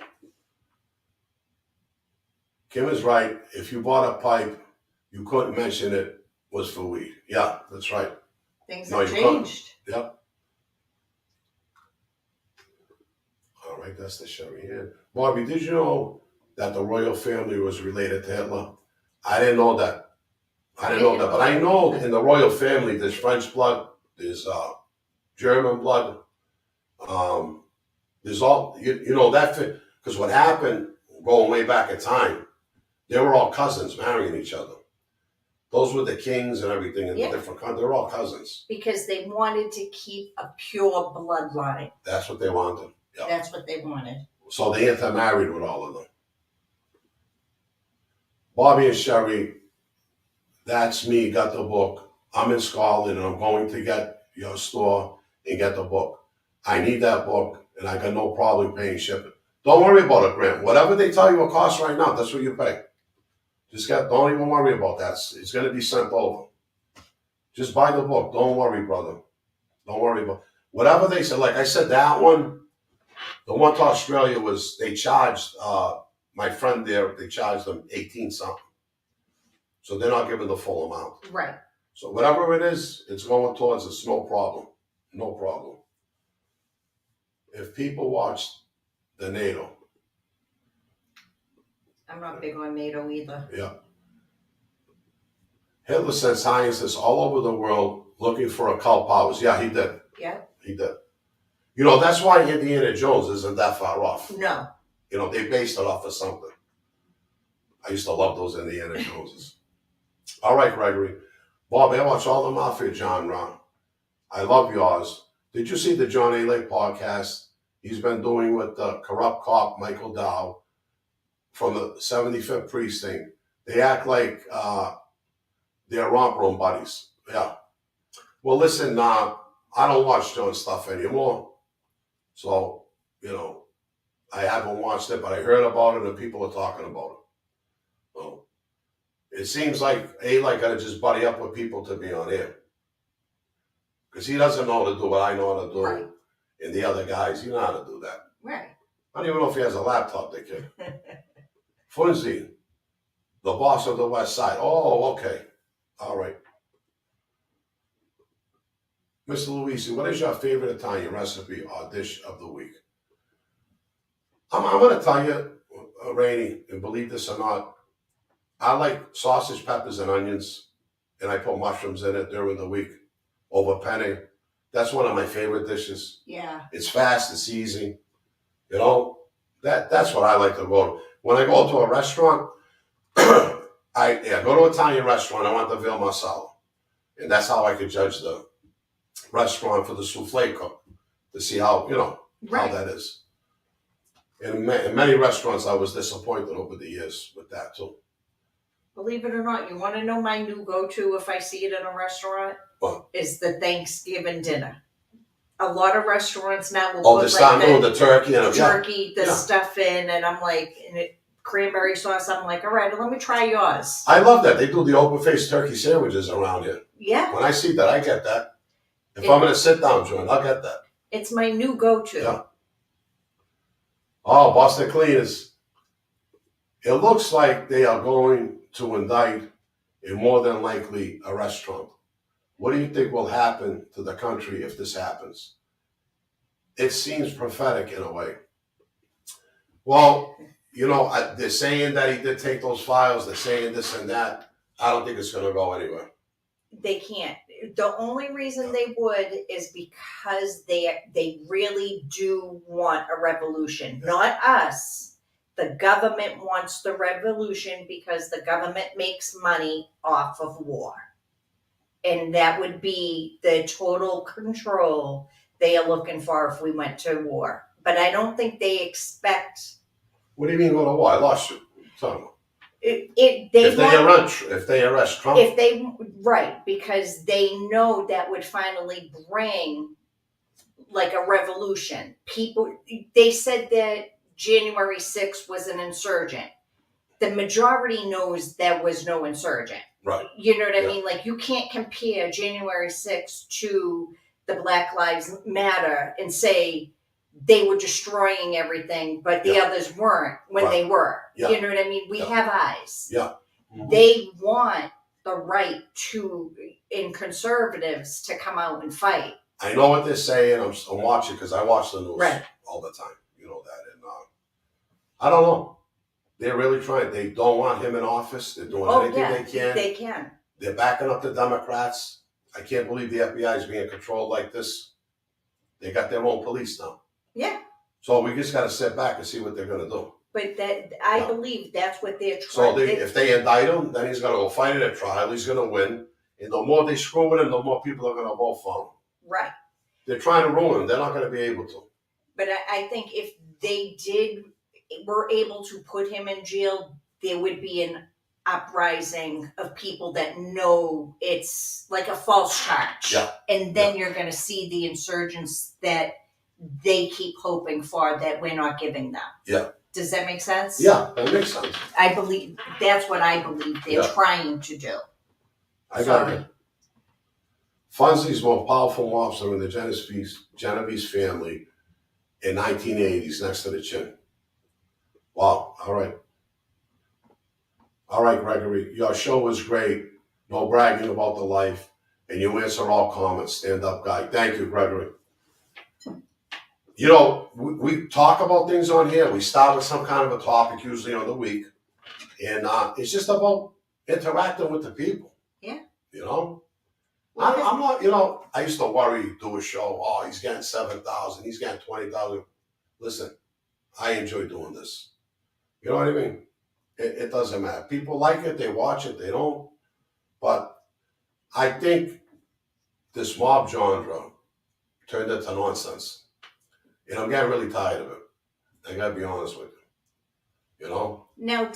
Kim is right. If you bought a pipe, you couldn't mention it was for weed. Yeah, that's right. Things No, have you couldn't. changed. Yep. All right, that's the show here. Bobby, did you know that the royal family was related to Hitler? I didn't know that. But I know in the royal family there's French blood, there's German blood. There's all you know that because what happened going way back in time, they were all cousins marrying each other. Those were the kings and everything in the different countries. They're all cousins. Because they wanted to keep a pure bloodline. That's what they wanted. Yep. That's what they wanted. So they intermarried with all of them. Bobby and Sherry, that's me, got the book. I'm in Scotland and I'm going to get your store and get the book. I need that book and I got no problem paying shipping. Don't worry about it, Grant. Whatever they tell you it costs right now, that's what you pay. Don't even worry about that. It's going to be sent over. Just buy the book. Don't worry, brother. Don't worry about whatever they said. Like I said, that one, the one to Australia was, they charged, my friend there, they charged them 18 something. So they're not giving the full amount. Right. So whatever it is, it's going towards us. No problem. No problem. If people watch the NATO. I'm not big on NATO either. Yeah. Hitler sent scientists all over the world looking for occult powers. Yeah, he did. Yeah. He did. You know, that's why Indiana Jones isn't that far off. No. You know, they based it off of something. I used to love those Indiana Joneses. All right, Gregory. Bobby, I watch all the Mafia genre. I love yours. Did you see the John A. Lake podcast he's been doing with the corrupt cop Michael Dow from the 75th Precinct? They act like they're romp room buddies. Yeah. Well, listen, I don't watch John's stuff anymore. So, you know, I haven't watched it, but I heard about it and people are talking about it. So, it seems like A-Like got to just buddy up with people to be on air. Because he doesn't know how to do what I know how to do. Right. And the other guys, you know how to do that. Right. I don't even know if he has a laptop, that kid. Funzi, the boss of the West Side. Oh, okay. All right. Mr. Luisi, what is your favorite Italian recipe or dish of the week? I'm going to tell you, Rainey, and believe this or not, I like sausage, peppers, and onions, and I put mushrooms in it during the week over penne. That's one of my favorite dishes. Yeah. It's fast, it's easy. You know, that's what I like to go to. When I go to a restaurant, I go to an Italian restaurant, I want the veal marsala. And that's how I could judge the restaurant for the souffle cook to see how, how that is. In many restaurants, I was disappointed over the years with that too. Believe it or not, you want to know my new go-to if I see it in a restaurant? What? Is the Thanksgiving dinner. A lot of restaurants now will Oh, put the turkey and the stuff in, and I'm like, cranberry sauce. I'm like, all right, let me try yours. I love that. They do the open-faced turkey sandwiches around here. Yeah. When I see that, I get that. If I'm going to sit down, John, I'll get that. It's my new go-to. Yeah. Oh, Boston Cleaners. It looks like they are going to indict, and more than likely, a restaurant. What do you think will happen to the country if this happens? It seems prophetic in a way. Well, they're saying that he did take those files. They're saying this and that. I don't think it's going to go anywhere. They can't. The only reason they would is because they really do want a revolution. Not us. The government wants the revolution because the government makes money off of war. And that would be the total control they are looking for if we went to war. But I don't think they expect. What do you mean go to war? I lost you. Tell me. If they arrest Trump. Right, because they know that would finally bring like a revolution. They said that January 6th was an insurgent. The majority knows there was no insurgent. Right. You know what I mean? Like, you can't compare January 6th to the Black Lives Matter and say they were destroying everything, but the others weren't when they were. Yeah. You know what I mean? We have eyes. Yeah. Mm-hmm. They want the right in conservatives to come out and fight. I know what they're saying. I'm watching because I watch the news all the time. You know that. And I don't know. They're really trying. They don't want him in office. They're doing anything they can. They can. They're backing up the Democrats. I can't believe the FBI is being controlled like this. They got their own police now. Yeah. So we just got to sit back and see what they're going to do. But I believe that's what they're So trying. if they indict him, then he's going to go fight in a trial. He's going to win. And the more they screw with him, the more people are going to vote for him. Right. They're trying to ruin him. They're not going to be able to. But I think if they were able to put him in jail, there would be an uprising of people that know it's like a false charge. Yeah. And then you're going to see the insurgents that they keep hoping for that we're not giving them. Yeah. Does that make sense? Yeah, that makes sense. I believe that's what I believe they're trying to do. I got it. Fonzie's more powerful mobster in the Genovese family in 1980s, next to the chin. Wow. All right. All right, Gregory. Your show was great. No bragging about the life. And you answer all comments. Stand up guy. Thank you, Gregory. We talk about things on here. We start with some kind of a topic, usually on the week. And it's just about interacting with the people. Yeah. I'm not, I used to worry, do a show. Oh, he's getting 7,000. He's getting 20,000. Listen, I enjoy doing this. You know what I mean? It doesn't matter. People like it. They watch it. They don't. But I think this mob genre turned into nonsense. And I'm getting really tired of it. I got to be honest with you. Now,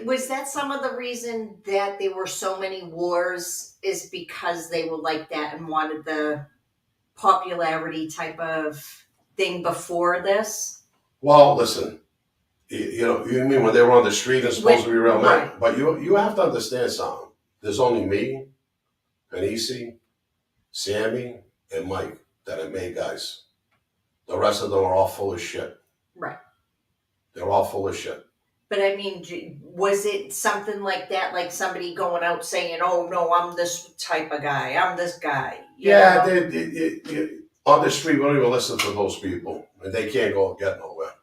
was that some of the reason that there were so many wars is because they were like that and wanted the popularity type of thing before this? Well, listen, you mean when they were on the street and supposed to be real men? But you have to understand something. There's only me, Panisi, Sammy, and Mike that are made guys. The rest of them are all full of shit. Right. They're all full of shit. But I mean, was it something like that? Like somebody going out saying, oh, no, I'm this type of guy. I'm this guy. Yeah, on the street, we don't even listen to those people, and they can't go and get nowhere,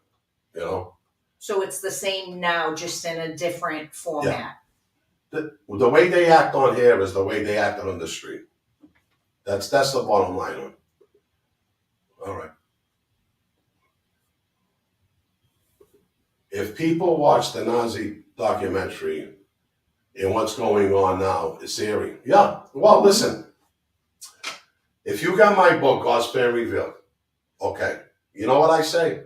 you know? So it's the same now, just in a different format. The way they act on here is the way they acted on the street. That's the bottom line on it. All right. If people watch the Nazi documentary and what's going on now, it's eerie. Yeah, well, listen. If you got my book, God's Plan Revealed, okay, you know what I say?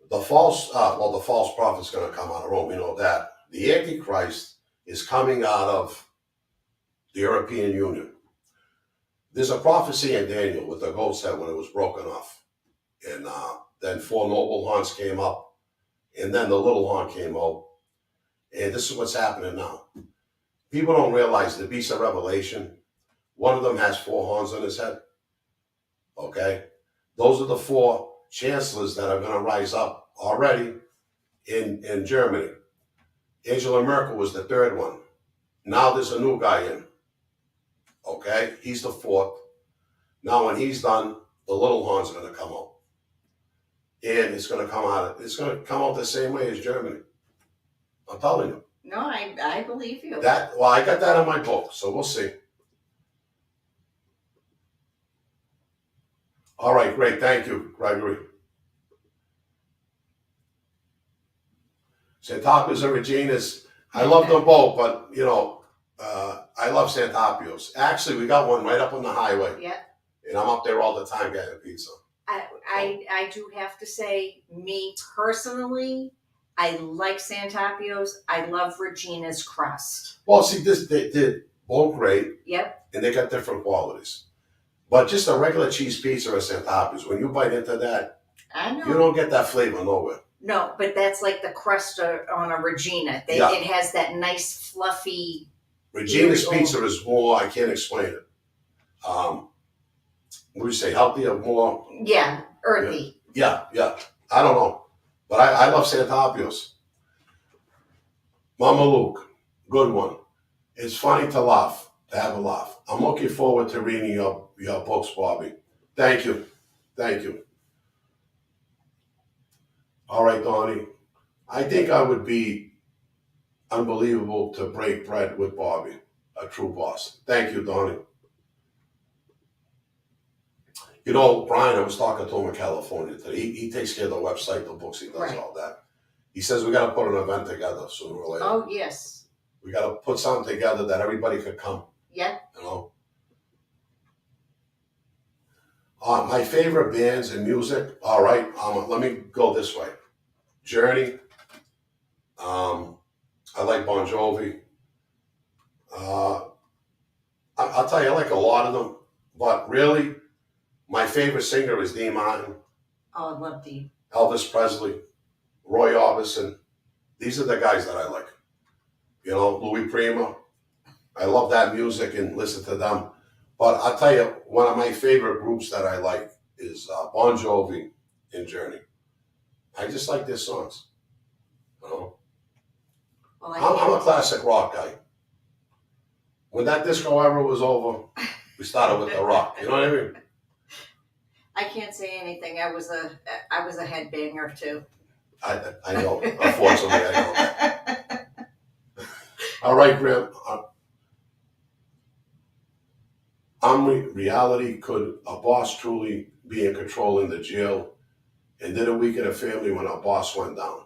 The false prophet's going to come out of Rome. You know that. The Antichrist is coming out of the European Union. There's a prophecy in Daniel with the goat's head when it was broken off. And then 4 noble horns came up, and then the little horn came out. And this is what's happening now. People don't realize the beast of Revelation, one of them has 4 horns on his head. Okay? Those are the 4 chancellors that are going to rise up already in Germany. Angela Merkel was the 3rd one. Now there's a new guy in. Okay? He's the 4th. Now when he's done, the little horns are going to come out. And it's going to come out the same way as Germany. I'm telling you. No, I believe you. I got that in my book, so we'll see. All right, great. Thank you, Gregory. Santapios and Regina's, I love them both, but, I love Santapio's. Actually, we got one right up on the highway. Yeah. And I'm up there all the time getting pizza. I do have to say, me personally, I like Santapios. I love Regina's crust. Well, see, they're both great. Yep. And they got different qualities. But just a regular cheese pizza or Santapios, when you bite into that, I know. you don't get that flavor nowhere. No, but that's like the crust on a Regina. Yeah. It has that nice fluffy. Regina's pizza is more, I can't explain it. What do you say, healthy or more? Yeah, earthy. Yeah. I don't know. But I love Santapios. Mama Luke, good one. It's funny to have a laugh. I'm looking forward to reading your books, Bobby. Thank you. All right, Donnie. I think I would be unbelievable to break bread with Bobby, a true boss. Thank you, Donnie. Brian, I was talking to him in California today. He takes care of the website, the books, he does Right. all that. He says we got to put an event together sooner or later. Oh, yes. We got to put something together that everybody could come. Yeah. My favorite bands and music. All right, let me go this way. Journey. I like Bon Jovi. I'll tell you, I like a lot of them, but really, my favorite singer is Dean Martin. Oh, I love Dean. Elvis Presley, Roy Orbison. These are the guys that I like. Louis Prima. I love that music and listen to them. But I'll tell you, one of my favorite groups that I like is Bon Jovi and Journey. I just like their songs. Well, I'm a classic rock guy. When that disco era was over, we started with the rock. You know what I mean? I can't say anything. I was a headbanger too. I know. Unfortunately, I know. All right, Graham. Reality, could a boss truly be in control in the jail? And did a week in a family when a boss went down?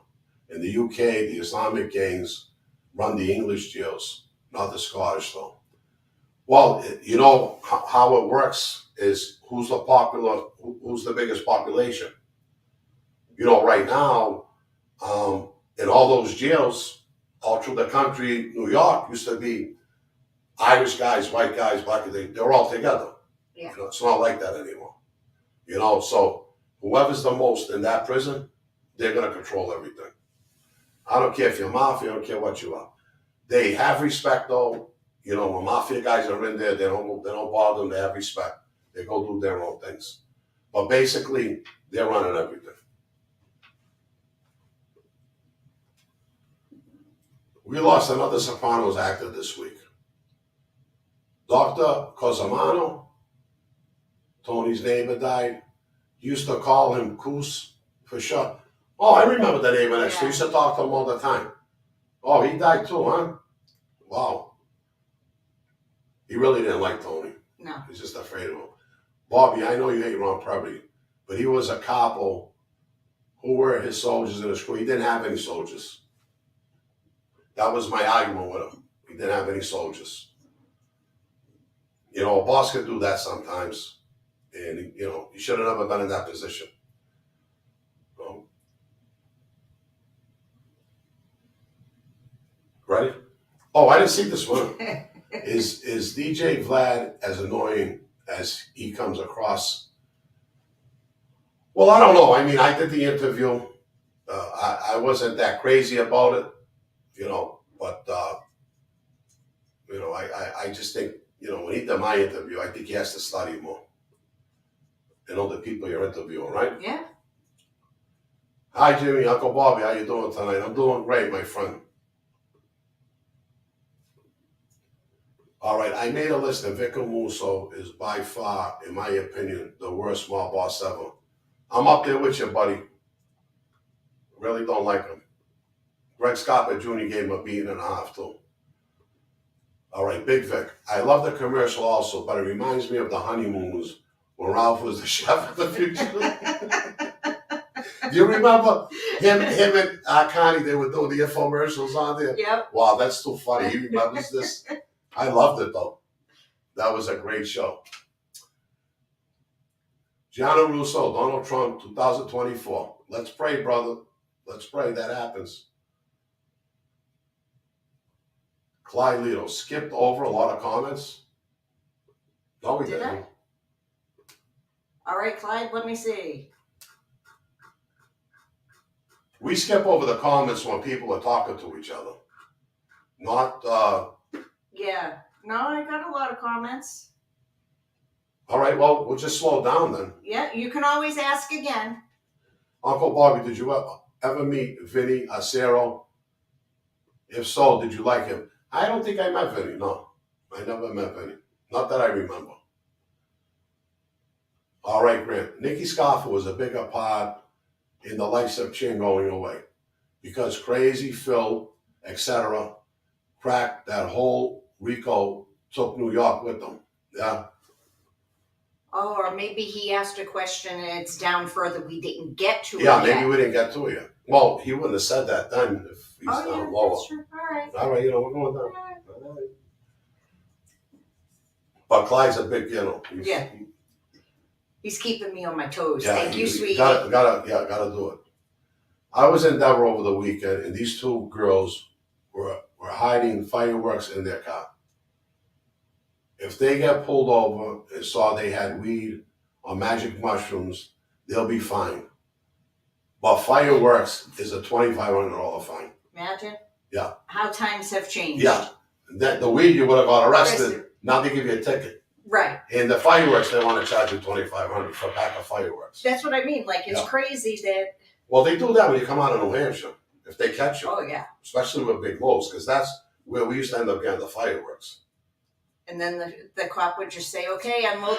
In the UK, the Islamic gangs run the English jails, not the Scottish, though. Well, how it works is who's the biggest population. Right now, in all those jails, all through the country, New York used to be Irish guys, white guys, black guys, they're all together. Yeah. It's not like that anymore. So whoever's the most in that prison, they're going to control everything. I don't care if you're mafia, I don't care what you are. They have respect, though. When mafia guys are in there, they don't bother them. They have respect. They go do their own things. But basically, they're running everything. We lost another Sopranos actor this week. Dr. Cosimano, Tony's neighbor died. He used to call him Coos for sure. Oh, I remember the neighbor next door. I used to talk to him all the time. Oh, he died too, huh? Wow. He really didn't like Tony. No. He's just afraid of him. Bobby, I know you hate Ron Prebley, but he was a capo who were his soldiers in the school. He didn't have any soldiers. That was my argument with him. He didn't have any soldiers. You know, a boss could do that sometimes. And, you know, he should have never been in that position. Ready? Oh, I didn't see this one. Is DJ Vlad as annoying as he comes across? Well, I don't know. I mean, I did the interview. I wasn't that crazy about it, you know, but, you know, I just think, you know, when he did my interview, I think he has to study more. You know, the people you're interviewing, right? Yeah. Hi, Jimmy, Uncle Bobby, how you doing tonight? I'm doing great, my friend. All right, I made a list, and Vicar Musso is by far, in my opinion, the worst small boss ever. I'm up there with you, buddy. Really don't like him. Greg Scarpa Jr. gave him a beating and a half, too. All right, Big Vic. I love the commercial also, but it reminds me of the honeymoons when Ralph was the chef of the future. Do you remember him and Connie, they were doing the infomercials on there? Yep. Wow, that's too funny. He remembers this? I loved it, though. That was a great show. Gianna Russo, Donald Trump, 2024. Let's pray, brother. Let's pray that happens. Clyde Leto, skipped over a lot of comments. No, we Did didn't. I? All right, Clyde, let me see. We skip over the comments when people are talking to each other. Not, Yeah. No, I got a lot of comments. all right, well, we'll just slow down then. Yeah, you can always ask again. Uncle Bobby, did you ever meet Vinny Acero? If so, did you like him? I don't think I met Vinny, no. I never met Vinny. Not that I remember. All right, Grant. Nicky Scoffer was a bigger part in the likes of Chin going away because Crazy Phil, etc., cracked that whole Rico took New York with them. Yeah. Oh, or maybe he asked a question and it's down further. We didn't get to it Yeah, yet. maybe we didn't get to it yet. Well, he wouldn't have said that then if he's down lower. That's true. All right. All right, you know, we're going down. All right. But Clyde's a big, you know. He's keeping me on my toes. Yeah, Thank you, sweetie. Gotta do it. I was in Denver over the weekend, and these two girls were hiding fireworks in their car. If they get pulled over and saw they had weed or magic mushrooms, they'll be fine. But fireworks is a $2,500 fine. Imagine. Yeah. How times have changed. Yeah. That the weed you would have got arrested. Now they give you a ticket. Right. And the fireworks, they want to charge you $2,500 for a pack of fireworks. That's what I mean. Like, it's crazy that. Well, they do that when you come out of New Hampshire. If they catch you. Oh, yeah. Especially with big loads, because that's where we used to end up getting the fireworks. And then the cop would just say, okay, unload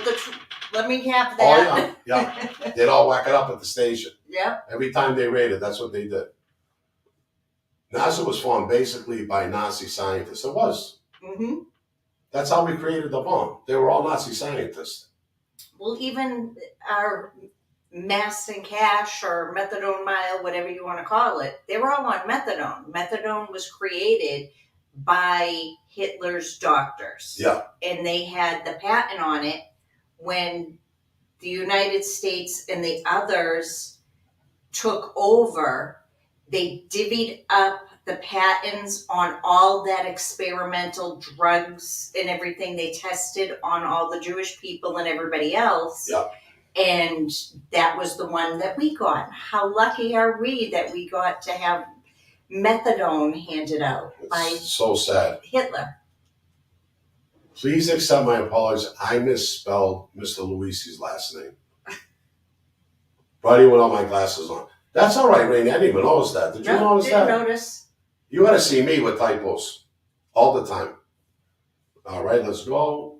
let me have Oh, that. yeah. They'd all whack it up at the station. Yeah. Every time they raided, that's what they did. NASA was formed basically by Nazi scientists. It was. Mm-hmm. That's how we created the bomb. They were all Nazi scientists. Well, even our Mass and Cash or Methadone Mile, whatever you want to call it, they were all on methadone. Methadone was created by Hitler's doctors. Yeah. And they had the patent on it when the United States and the others took over. They divvied up the patents on all that experimental drugs and everything they tested on all the Jewish people and everybody else. Yeah. And that was the one that we got. How lucky are we that we got to have methadone handed out by So sad. Hitler? Please accept my apologies. I misspelled Mr. Luisi's last name. Friday without my glasses on. That's all right, Rainey. I didn't even notice that. Did you notice that? Didn't notice. You gotta see me with typos all the time. All right, let's go.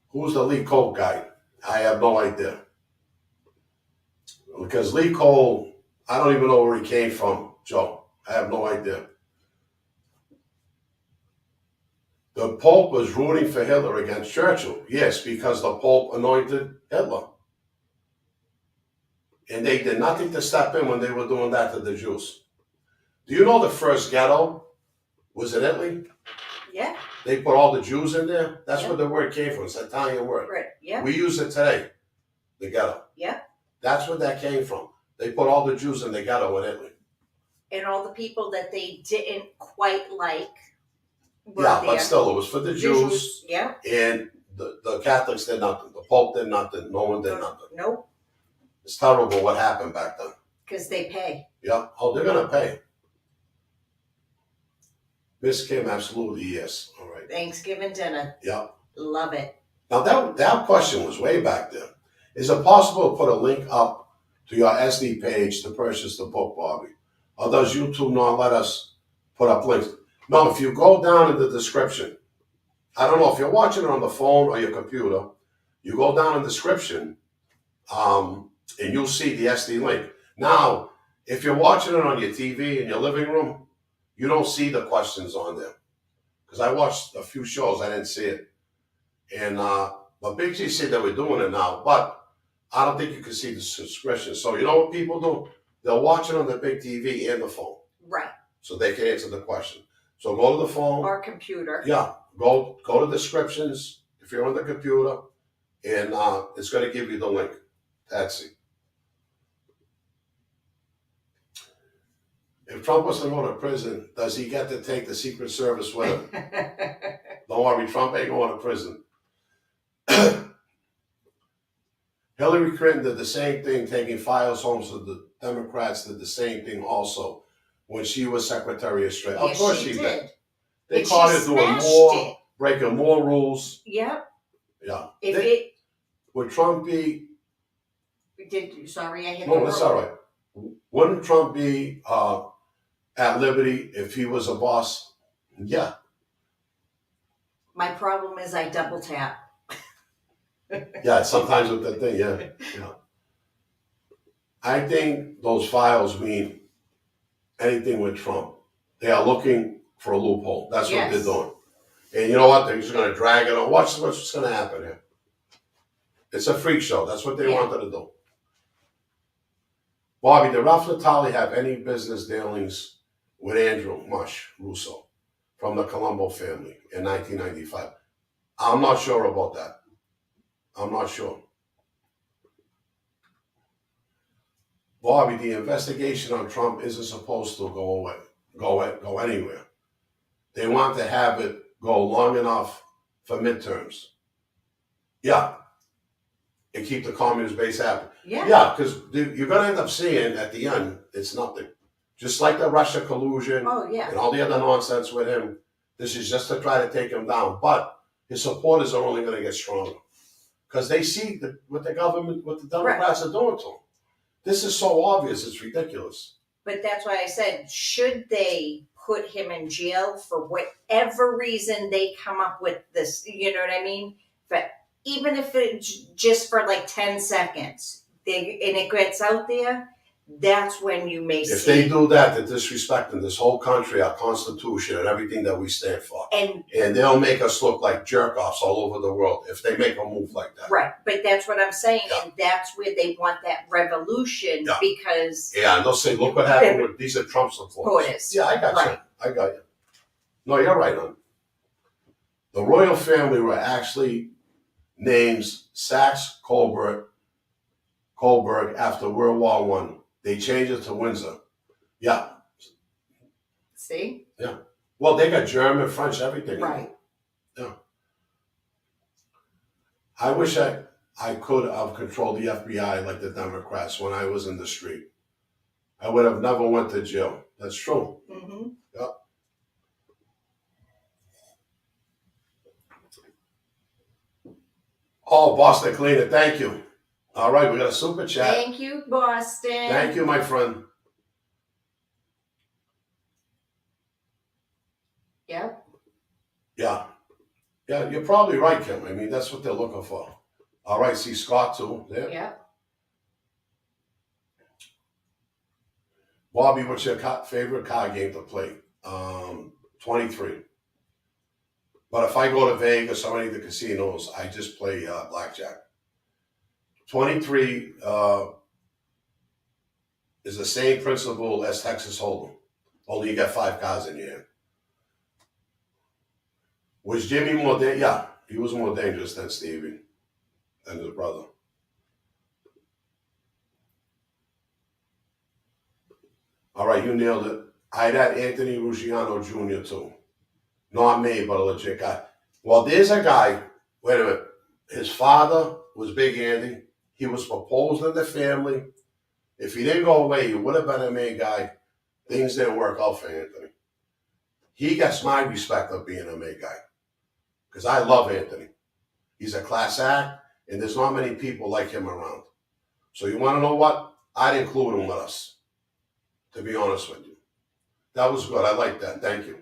Who's the Lee Cole guy? I have no idea. Because Lee Cole, I don't even know where he came from, Joe. I have no idea. The Pope was rooting for Hitler against Churchill. Yes, because the Pope anointed Hitler. And they did nothing to step in when they were doing that to the Jews. Do you know the first ghetto was in Italy? Yeah. They put all the Jews in there. That's Yeah. where the word came from. It's an Italian word. Right. Yeah. We use it today, the ghetto. Yeah. That's where that came from. They put all the Jews in the ghetto in Italy. And all the people that they didn't quite like were Yeah, there. but still, it was for the Jews. Yeah. And the Catholics did nothing. The Pope did nothing. No one did nothing. Nope. It's terrible what happened back then. Because they pay. Yeah. Oh, they're going to pay. Miss Kim, absolutely, yes. All right. Thanksgiving dinner. Yeah. Love it. Now, that question was way back there. Is it possible to put a link up to your SD page to purchase the book, Bobby? Or does YouTube not let us put up links? No, if you go down in the description, I don't know if you're watching it on the phone or your computer, you go down in the description and you'll see the SD link. Now, if you're watching it on your TV in your living room, you don't see the questions on there. Because I watched a few shows, I didn't see it. And but Big G said that we're doing it now, but I don't think you can see the subscription. So you know what people do? They'll watch it on the big TV and the phone. Right. So they can answer the question. So go to the phone. Or computer. Yeah. Go to descriptions if you're on the computer, and it's going to give you the link. That's it. If Trump was to go to prison, does he get to take the Secret Service with him? Don't worry, Trump ain't going to prison. Hillary Clinton did the same thing, taking files home, so the Democrats did the same thing also when she was Secretary of State. Yes, Of course she she did. did. They And caught she her doing smashed more, it. breaking more rules. Yep. Yeah. If Would Trump be... sorry, I hit No, the that's road. all right. Wouldn't Trump be at liberty if he was a boss? Yeah. My problem is I double tap. Yeah, sometimes with that thing, yeah. I think those files mean anything with Trump. They are looking for a loophole. That's what they're doing. And you know what? They're just going to drag it on. Watch what's going to happen here. It's a freak show. That's what they wanted to do. Bobby, did Ralph Natali have any business dealings with Andrew Mush Russo from the Colombo family in 1995? I'm not sure about that. I'm not sure. Bobby, the investigation on Trump isn't supposed to go anywhere. They want to have it go long enough for midterms. Yeah. And keep the communist base happy. Yeah. Yeah, because you're going to end up seeing at the end, it's nothing. Just like the Russia collusion and all the other nonsense with him, this is just to try to take him down. But his supporters are only going to get stronger because they see what the government, what the Democrats are doing to him. This is so obvious, it's ridiculous. But that's why I said, should they put him in jail for whatever reason they come up with this, you know what I mean? But even if it's just for like 10 seconds, and it gets out there, that's when you may see. If they do that, they're disrespecting this whole country, our Constitution, and everything that we stand for. And they'll make us look like jerk-offs all over the world if they make a move like that. Right, but that's what I'm saying, and that's where they want that revolution because... Yeah, and they'll say, look what happened with these are Trump supporters. Yeah, I got you. I got you. No, you're right, hon. The royal family were actually named Saxe-Coburg after World War One. They changed it to Windsor. Yeah. See? Yeah. Well, they got German, French, everything. Right. Yeah. I wish I could have controlled the FBI like the Democrats when I was in the street. I would have never went to jail. That's true. Mm-hmm. Yep. Oh, Boston Cleaner, thank you. All right, we got a super chat. Thank you, Boston. Thank you, my friend. Yep. Yeah. Yeah, you're probably right, Kim. I mean, that's what they're looking for. All right, see Scott too. There. Yeah. Bobby, what's your favorite card game to play? 23. But if I go to Vegas or any of the casinos, I just play blackjack. 23 is the same principle as Texas Hold'em, only you got 5 cards in your hand. Was Jimmy more dangerous? Yeah, he was more dangerous than Stevie, than his brother. All right, you nailed it. I'd add Anthony Ruggiano Jr. too. Not me, but a legit guy. Well, there's a guy, wait a minute. His father was Big Andy. He was proposed in the family. If he didn't go away, he would have been a main guy. Things didn't work out for Anthony. He gets my respect of being a main guy. Because I love Anthony. He's a class act, and there's not many people like him around. So you want to know what? I'd include him with us, to be honest with you. That was good. I like that. Thank you.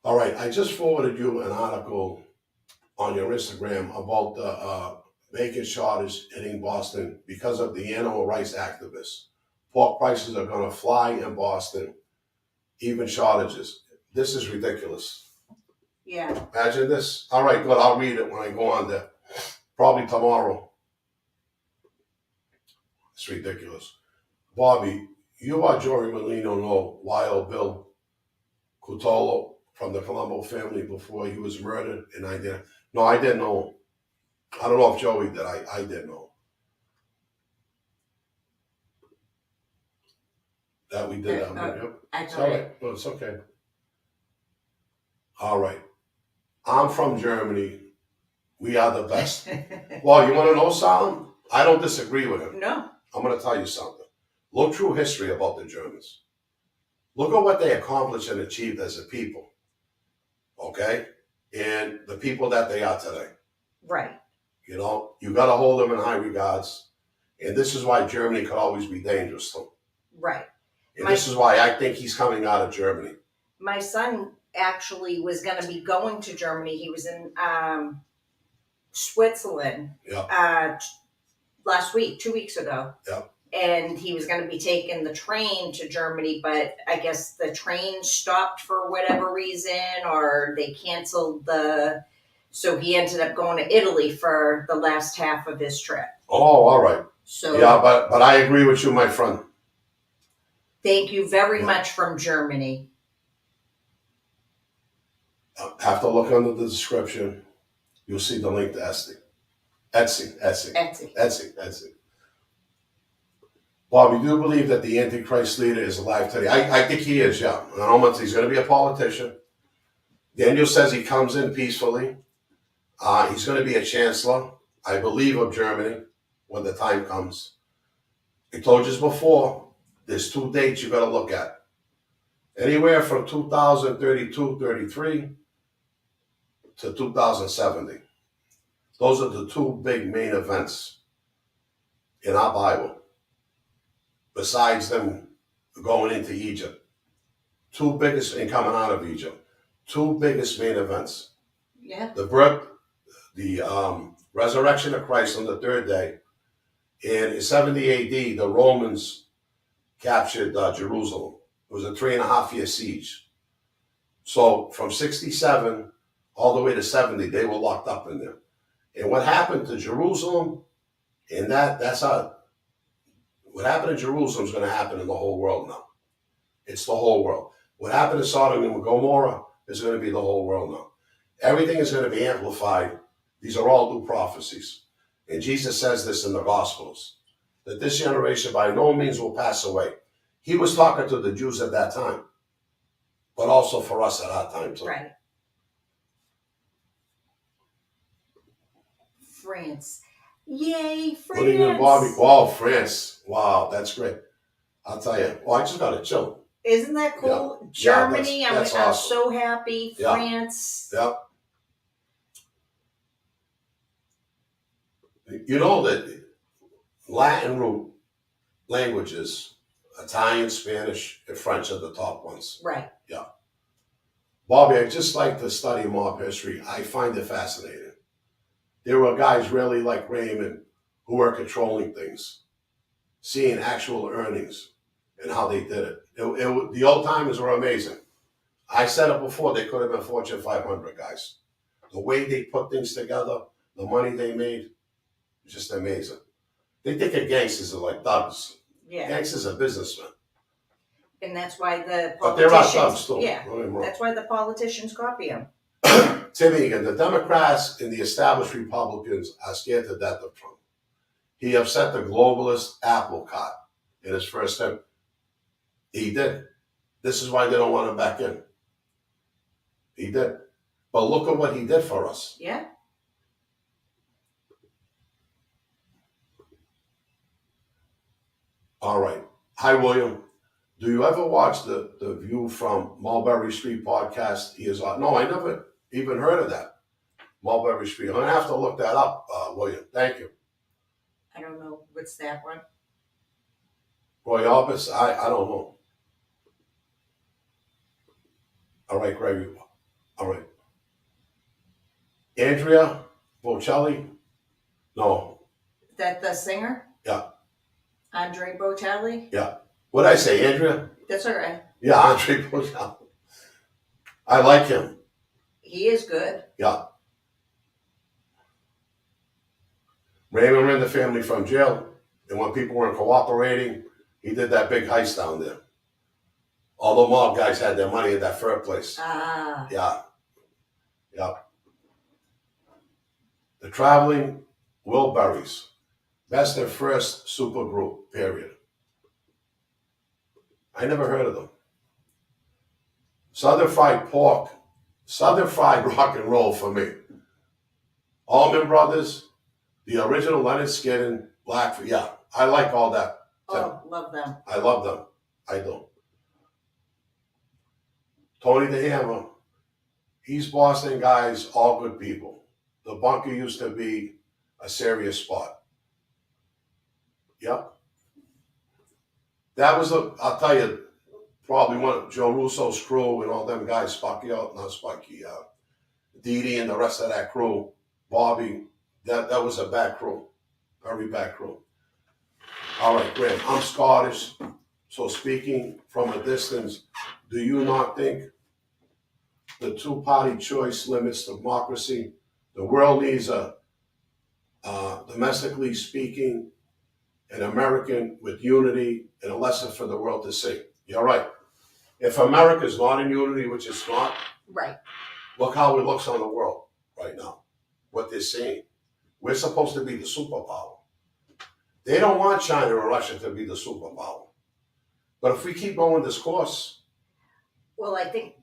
All right, I just forwarded you an article on your Instagram about the vacant shortage hitting Boston because of the animal rights activists. Pork prices are going to fly in Boston, even shortages. This is ridiculous. Yeah. Imagine this. All right, good. I'll read it when I go on there. Probably tomorrow. It's ridiculous. Bobby, you or Joey Molino know Wild Bill Cutolo from the Colombo family before he was murdered in 19... No, I didn't know him. I don't know if Joey did. I didn't know. That we did that. Yep. It's all right. No, it's okay. All right. I'm from Germany. We are the best. Well, you want to know something? I don't disagree with him. No. I'm going to tell you something. Look through history about the Germans. Look at what they accomplished and achieved as a people. Okay? And the people that they are today. Right. You know, you got to hold them in high regards. And this is why Germany could always be dangerous to them. Right. And this is why I think he's coming out of Germany. My son actually was going to be going to Germany. He was in Switzerland last week, 2 weeks ago. Yeah. And he was going to be taking the train to Germany, but I guess the train stopped for whatever reason, or they canceled so he ended up going to Italy for the last half of his trip. Oh, all right. So yeah, but I agree with you, my friend. Thank you very much from Germany. Have to look under the description. You'll see the link to Etsy. Bob, you do believe that the Antichrist leader is alive today? I think he is, yeah. I don't know if he's going to be a politician. Daniel says he comes in peacefully. He's going to be a chancellor, I believe, of Germany when the time comes. I told you before, there's 2 dates you got to look at. Anywhere from 2032, 33 to 2070. Those are the 2 big main events in our Bible. Besides them going into Egypt. 2 biggest, and coming out of Egypt. 2 biggest main events. Yeah. The birth, the resurrection of Christ on the 3rd day. And in 70 AD, the Romans captured Jerusalem. It was a 3.5-year siege. So from 67 all the way to 70, they were locked up in there. And what happened to Jerusalem, and that's how, what happened in Jerusalem is going to happen in the whole world now. It's the whole world. What happened in Sodom and Gomorrah is going to be the whole world now. Everything is going to be amplified. These are all new prophecies. And Jesus says this in the Gospels, that this generation by no means will pass away. He was talking to the Jews at that time, but also for us at our time too. Right. France. Yay, France. Putting in Bobby. Wow, France. Wow, that's great. I'll tell you. Well, I just got to chill. Isn't that cool? Yeah. Germany, Yeah, that's I'm awesome. so happy. Yeah. France. Yep. You know that Latin root languages, Italian, Spanish, and French are the top ones. Right. Yeah. Bobby, I just like to study mob history. I find it fascinating. There were guys really like Raymond who were controlling things, seeing actual earnings and how they did it. The old timers were amazing. I said it before, they could have been Fortune 500 guys. The way they put things together, the money they made, just amazing. They think of gangsters are like thugs. Yeah. Gangsters are businessmen. And that's why the But they're not politicians, thugs too. yeah, Don't get me wrong. that's why the politicians copy them. Timmy, and the Democrats and the established Republicans are scared to death of Trump. He upset the globalist apple cart in his first term. He did. This is why they don't want him back in. He did. But look at what he did for us. Yeah. All right. Hi, William. Do you ever watch the View from Mulberry Street podcast? He is on. No, I never even heard of that. Mulberry Street. I'm going to have to look that up, William. Thank you. I don't know. What's that one? Roy Orbis? I don't know. All right, Greg. All right. Andrea Bocelli? No. Is that the singer? Yeah. Andre Bocelli? Yeah. What'd I say, Andrea? That's all right. Yeah, Andre Bocelli. I like him. He is good. Yeah. Raymond ran the family from jail, and when people weren't cooperating, he did that big heist down there. All the mob guys had their money in that first place. Ah. Yeah. Yeah. The Traveling Wilburys. Best and first super group, period. I never heard of them. Southern Fried Pork. Southern Fried Rock and Roll for me. Allman Brothers. The original Leonard Skinner, Black. Yeah, I like all that. Oh, love them. I love them. I do. Tony the Hammer. East Boston guys, all good people. The bunker used to be a serious spot. Yep. That was, I'll tell you, probably one of Joe Russo's crew and all them guys, Dee Dee and the rest of that crew, Bobby, that was a bad crew, very bad crew. All right, Graham, I'm Scottish, so speaking from a distance, do you not think the two-party choice limits democracy? The world needs a, domestically speaking, an American with unity and a lesson for the world to see. You're right. If America is not in unity, which it's not, Right. look how it looks on the world right now, what they're seeing. We're supposed to be the superpower. They don't want China or Russia to be the superpower. But if we keep going this course, Well, I think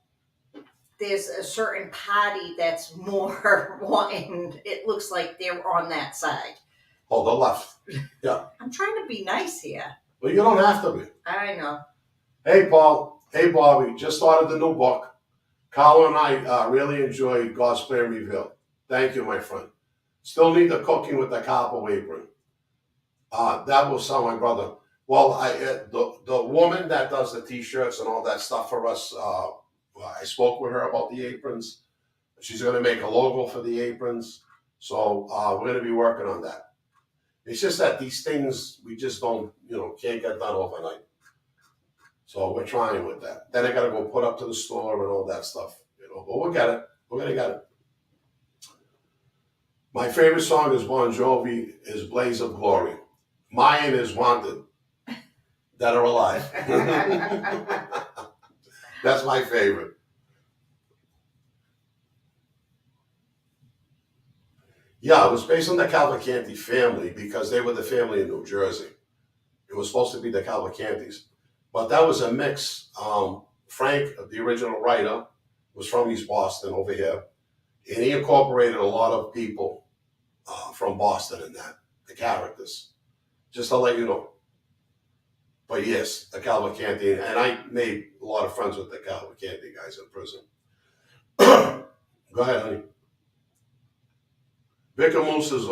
there's a certain party that's more wanting, it looks like they're on that side. oh, the left. Yeah. I'm trying to be nice here. Well, you don't have to be. I know. Hey, Paul. Hey, Bobby. Just started the new book. Carl and I really enjoyed God's Plan Revealed. Thank you, my friend. Still need the cooking with the copper apron. That will sell my brother. Well, the woman that does the T-shirts and all that stuff for us, I spoke with her about the aprons. She's going to make a logo for the aprons. So we're going to be working on that. It's just that these things, we just don't, can't get done overnight. So we're trying with that. Then I got to go put up to the store and all that stuff. But we'll get it. We're going to get it. My favorite song is Bon Jovi, is Blaze of Glory. Mine is Wanted, Dead or Alive. That's my favorite. Yeah, it was based on the Cavalcanti family because they were the family in New Jersey. It was supposed to be the Cavalcantis. But that was a mix. Frank, the original writer, was from East Boston over here. And he incorporated a lot of people from Boston in that, the characters. Just to let you know. But yes, the Cavalcanti, and I made a lot of friends with the Cavalcanti guys in prison. Go ahead, honey. Vicar Moose is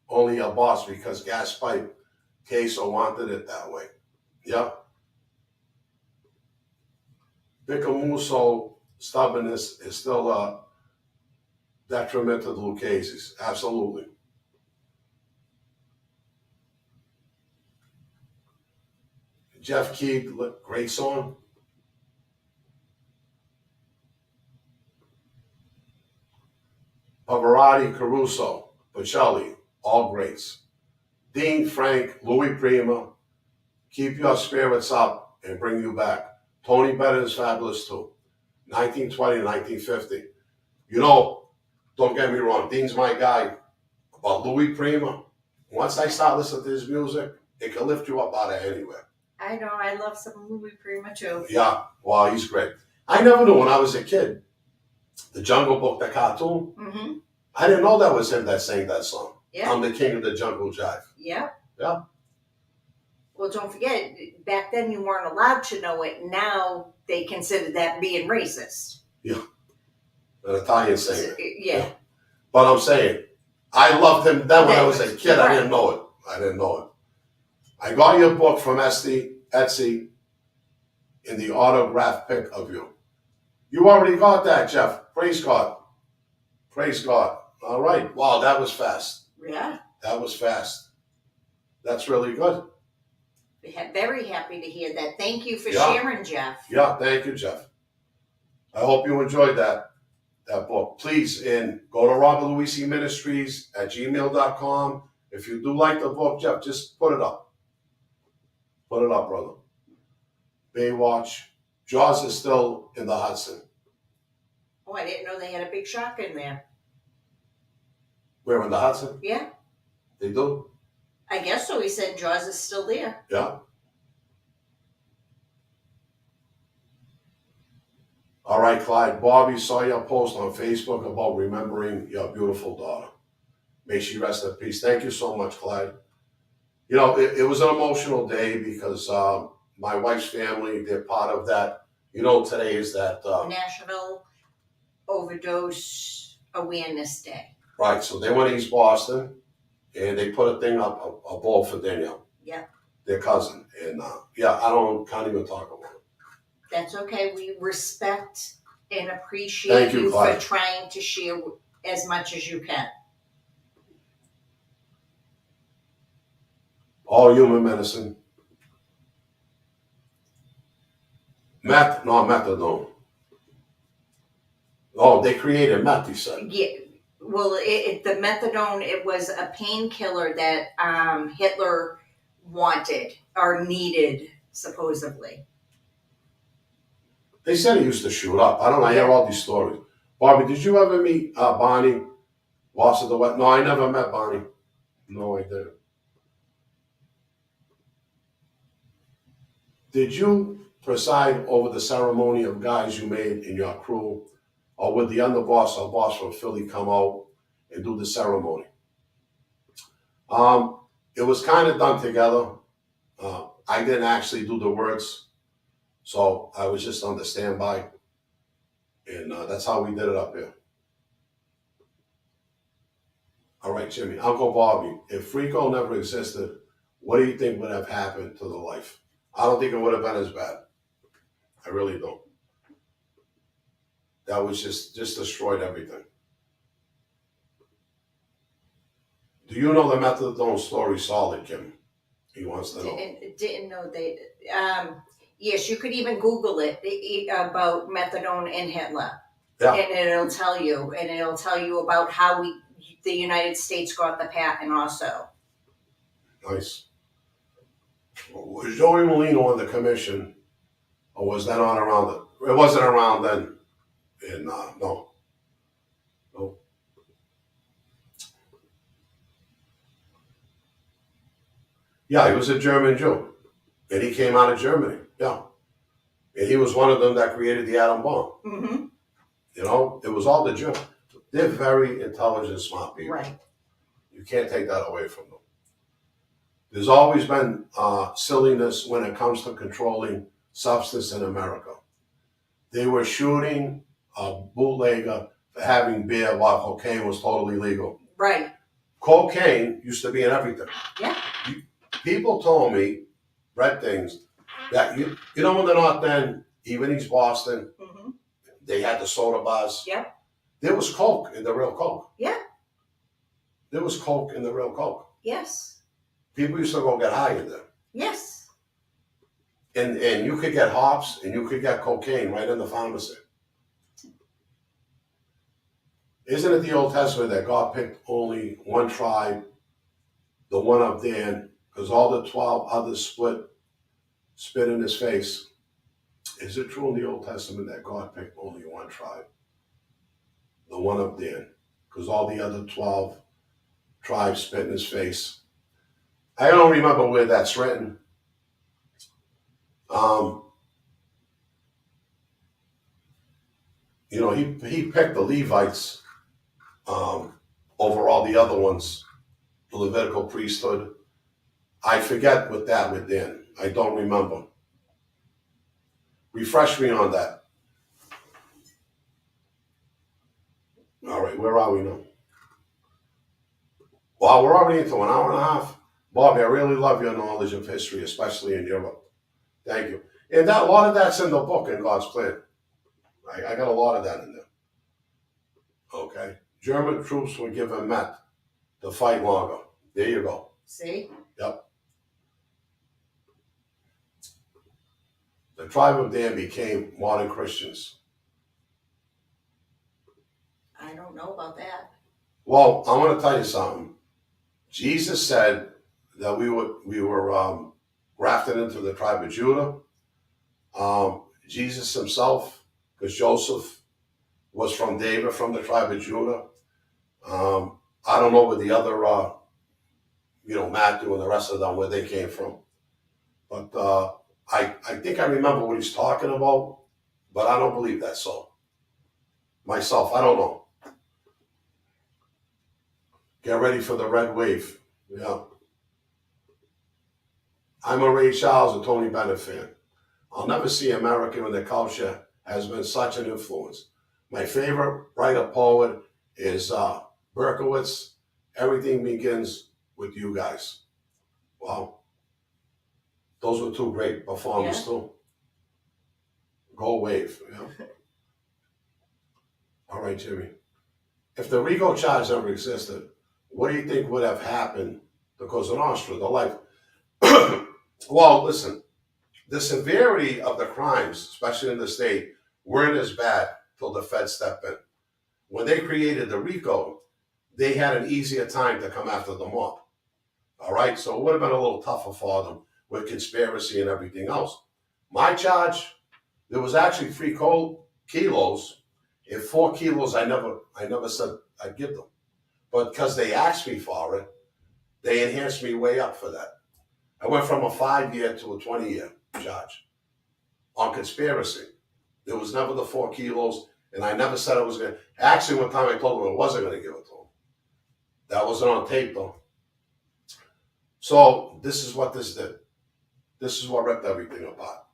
only a boss because Gas Pipe Queso wanted it that way. Yep. Vicar Musso stubbornness is still a detriment to the Lucchese's. Absolutely. Jeff Keith, great song. Pavarotti, Caruso, Bocelli, all greats. Dean, Frank, Louis Prima, keep your spirits up and bring you back. Tony Bennett is fabulous too. 1920, 1950. You know, don't get me wrong, Dean's my guy. But Louis Prima, once I start listening to his music, it can lift you up out of anywhere. I know, I love some Louis Prima too. Yeah, wow, he's great. I never knew when I was a kid, the Jungle Book, the cartoon, Mm-hmm. I didn't know that was him that sang that song. Yeah. I'm the king of the jungle jive. Yeah. Yeah. Well, don't forget, back then you weren't allowed to know it. Now they consider that being racist. Yeah. An Italian singer. Yeah. But I'm saying, I loved him then when I was a kid. Right. I didn't know it. I didn't know it. I got your book from Etsy in the autograph pic of you. You already got that, Jeff. Praise God. Praise God. All right. Wow, that was fast. Yeah. That was fast. That's really good. Very happy to hear that. Thank you for Yeah. sharing, Jeff. Yeah, thank you, Jeff. I hope you enjoyed that book. Please, go to robertluisiministries@gmail.com. If you do like the book, Jeff, just put it up. Put it up, brother. Baywatch. Jaws is still in the Hudson. Oh, I didn't know they had a big shark in there. Where, in the Hudson? Yeah. They do? I guess so. He said Jaws is still there. Yeah. All right, Clyde. Bobby saw your post on Facebook about remembering your beautiful daughter. May she rest in peace. Thank you so much, Clyde. You know, it was an emotional day because my wife's family, they're part of that. You know, today is that... National Overdose Awareness Day. Right, so they went to East Boston, and they put a thing up, a bowl for Danielle. Yeah. Their cousin. And, can't even talk about it. That's okay. We respect and Thank appreciate you, you for Clyde. trying to share as much as you can. All human medicine. Methadone. Oh, they created meth, he said. Yeah. Well, the methadone, it was a painkiller that Hitler wanted or needed, supposedly. They said he used to shoot up. I don't know. I hear all these stories. Barbie, did you ever meet Bonnie, boss of the West? No, I never met Bonnie. No, I didn't. Did you preside over the ceremony of guys you made in your crew, or would the underboss or boss from Philly come out and do the ceremony? It was kind of done together. I didn't actually do the words, so I was just on the standby, and that's how we did it up here. All right, Jimmy. Uncle Bobby, if Frico never existed, what do you think would have happened to the life? I don't think it would have been as bad. I really don't. That was just destroyed everything. Do you know the methadone story solid, Kim? He wants to know. Didn't know they. Yes, you could even Google it about methadone and Hitler. Yeah. And it'll tell you about how the United States got the patent also. Nice. Was Joey Molino on the commission, or was that on around it? It wasn't around then. And no. Yeah, he was a German Jew, and he came out of Germany. Yeah, and he was one of them that created the atom bomb. Mm-hmm. You know, it was all the Germans. They're very intelligent, smart people. Right. You can't take that away from them. There's always been silliness when it comes to controlling substance in America. They were shooting a bootlegger for having beer while cocaine was totally legal. Right. Cocaine used to be in everything. Yeah. People told me, read things, that you know in the North End, even East Boston, Mm-hmm. They had the soda bars. Yep. There was Coke in the real Coke. Yeah. There was Coke in the real Coke. Yes. People used to go get high in there. Yes. And you could get hops and you could get cocaine right in the pharmacy. Isn't it the Old Testament that God picked only one tribe, the one of Dan, because all the 12 others spit in his face? Is it true in the Old Testament that God picked only one tribe, the one of Dan, because all the other 12 tribes spit in his face? I don't remember where that's written. You know, he picked the Levites over all the other ones, the Levitical priesthood. I forget what that with Dan. I don't remember. Refresh me on that. All right, where are we now? Well, we're already into an hour and a half. Bobby, I really love your knowledge of history, especially in Europe. Thank you. And a lot of that's in the book, In God's Plan. I got a lot of that in there. Okay. German troops were given Met to fight longer. There you go. See? Yep. The tribe of Dan became modern Christians. I don't know about that. Well, I want to tell you something. Jesus said that we were grafted into the tribe of Judah. Jesus himself, because Joseph was from David, from the tribe of Judah. I don't know where the other, Matthew and the rest of them, where they came from. But I think I remember what he's talking about, but I don't believe that's so. Myself, I don't know. Get ready for the red wave. Yeah. I'm a Ray Charles and Tony Bennett fan. I'll never see America when the culture has been such an influence. My favorite writer poet is Berkowitz. Everything begins with you guys. Wow. Those were two great performers too. Go wave. Yeah. All right, Jimmy. If the RICO charge ever existed, what do you think would have happened to Cosa Nostra, the life? Well, listen, the severity of the crimes, especially in the state, weren't as bad till the Fed stepped in. When they created the RICO, they had an easier time to come after the mob. All right, so it would have been a little tougher for them with conspiracy and everything else. My charge, there was actually 3 kilos. And 4 kilos, I never said I'd give them. But because they asked me for it, they enhanced me way up for that. I went from a 5-year to a 20-year charge on conspiracy. There was never the 4 kilos, and I never said I was going to. Actually, one time I told them I wasn't going to give it to them. That wasn't on tape, though. So this is what this did. This is what ripped everything apart.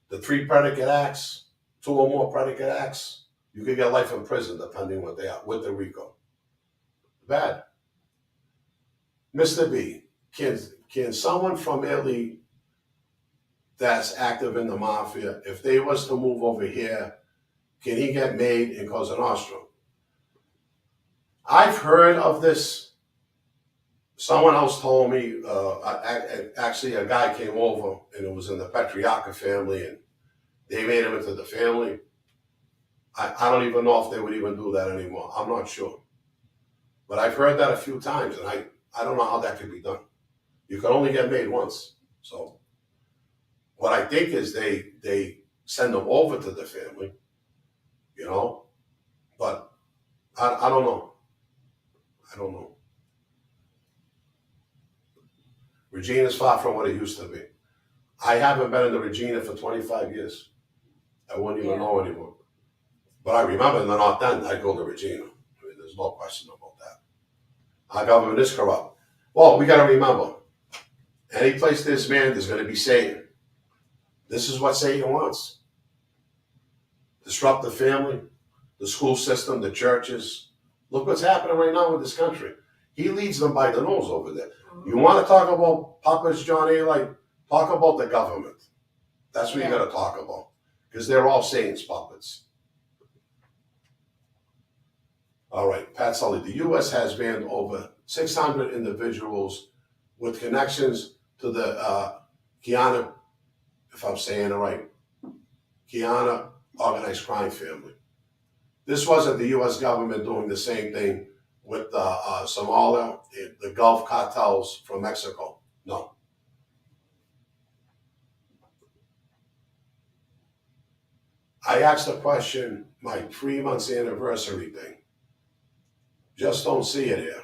The 3 predicate acts, 2 or more predicate acts, you could get life in prison depending what they are, with the RICO. Bad. Mr. B, can someone from Italy that's active in the mafia, if they was to move over here, can he get made in Cosa Nostra? I've heard of this. Someone else told me, actually a guy came over and it was in the Petriarca family and they made him into the family. I don't even know if they would even do that anymore. I'm not sure. But I've heard that a few times and I don't know how that could be done. You can only get made once. So what I think is they send them over to the family, but I don't know. I don't know. Regina's far from what it used to be. I haven't been in the Regina for 25 years. I wouldn't even know anymore. But I remember in the North End, I'd go to Regina. I mean, there's no question about that. Our government is corrupt. Well, we got to remember, any place there's man, there's going to be Satan. This is what Satan wants. Disrupt the family, the school system, the churches. Look what's happening right now with this country. He leads them by the nose over there. You want to talk about puppets, John A. Like, talk about the government. That's what you got to talk about. Because they're all Satan's puppets. All right, Pat Sully. The U.S. has banned over 600 individuals with connections to the Kiana, if I'm saying it right, Kiana organized crime family. This wasn't the U.S. government doing the same thing with Somalia, the Gulf cartels from Mexico. No. I asked the question, my 3 months anniversary thing. Just don't see it here.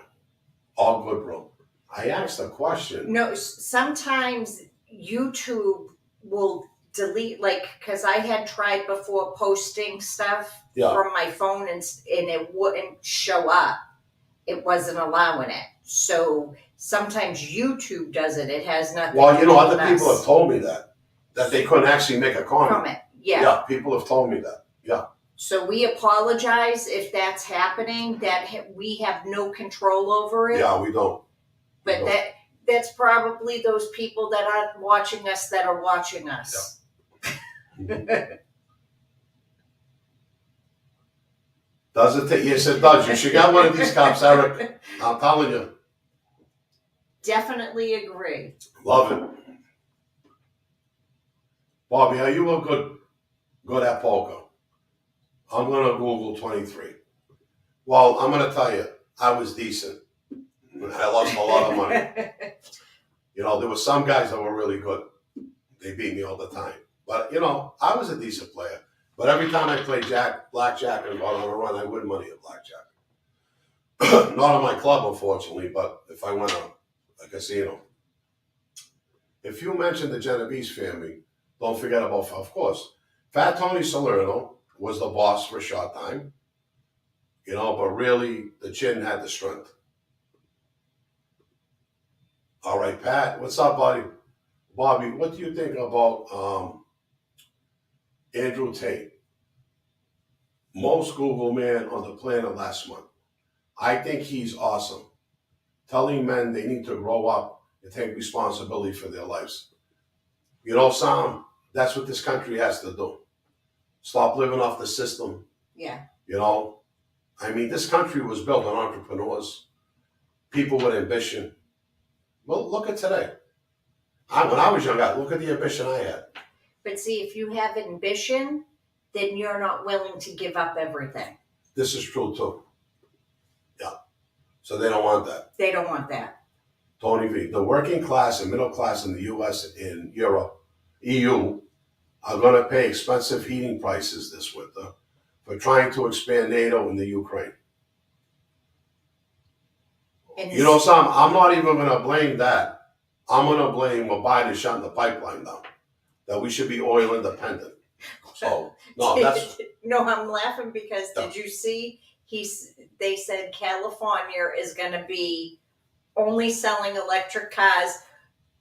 All good, bro. I asked the question. No, sometimes YouTube will delete, like, because I had tried before posting stuff Yeah. from my phone and it wouldn't show up. It wasn't allowing it. So sometimes YouTube does it. It has nothing Well, to you do know, with other people us. have told me that they couldn't actually make a comment. Comment. Yeah. Yeah, people have told me that. Yeah. So we apologize if that's happening. That we have no control over it. Yeah, we don't. But that's probably those people that aren't watching us that are watching us. Does it take? Yes, it does. You should get one of these cops, Eric. I'm telling you. Definitely agree. Love it. Bobby, are you a good at poker? I'm gonna Google 23. Well, I'm gonna tell you, I was decent. I lost a lot of money. You know, there were some guys that were really good. They beat me all the time. But, you know, I was a decent player. But every time I played blackjack and got on a run, I win money at blackjack. Not on my club, unfortunately, but if I went on a casino. If you mention the Genovese family, don't forget about, of course, Fat Tony Salerno was the boss for a short time. You know, but really, the chin had the strength. All right, Pat, what's up, buddy? Bobby, what do you think about Andrew Tate? Most Google man on the planet last month. I think he's awesome. Telling men they need to grow up and take responsibility for their lives. You know, Sam, that's what this country has to do. Stop living off the system. Yeah. You know, I mean, this country was built on entrepreneurs, people with ambition. Well, look at today. When I was young, look at the ambition I had. But see, if you have ambition, then you're not willing to give up everything. This is true too. Yeah. So they don't want that. They don't want that. Tony V. The working class and middle class in the U.S. and Europe, EU, are going to pay expensive heating prices this winter for trying to expand NATO in the Ukraine. And you know, Sam, I'm not even going to blame that. I'm going to blame what Biden shutting the pipeline down. That we should be oil independent. So, no, that's... No, I'm laughing because did you see, they said California is going to be only selling electric cars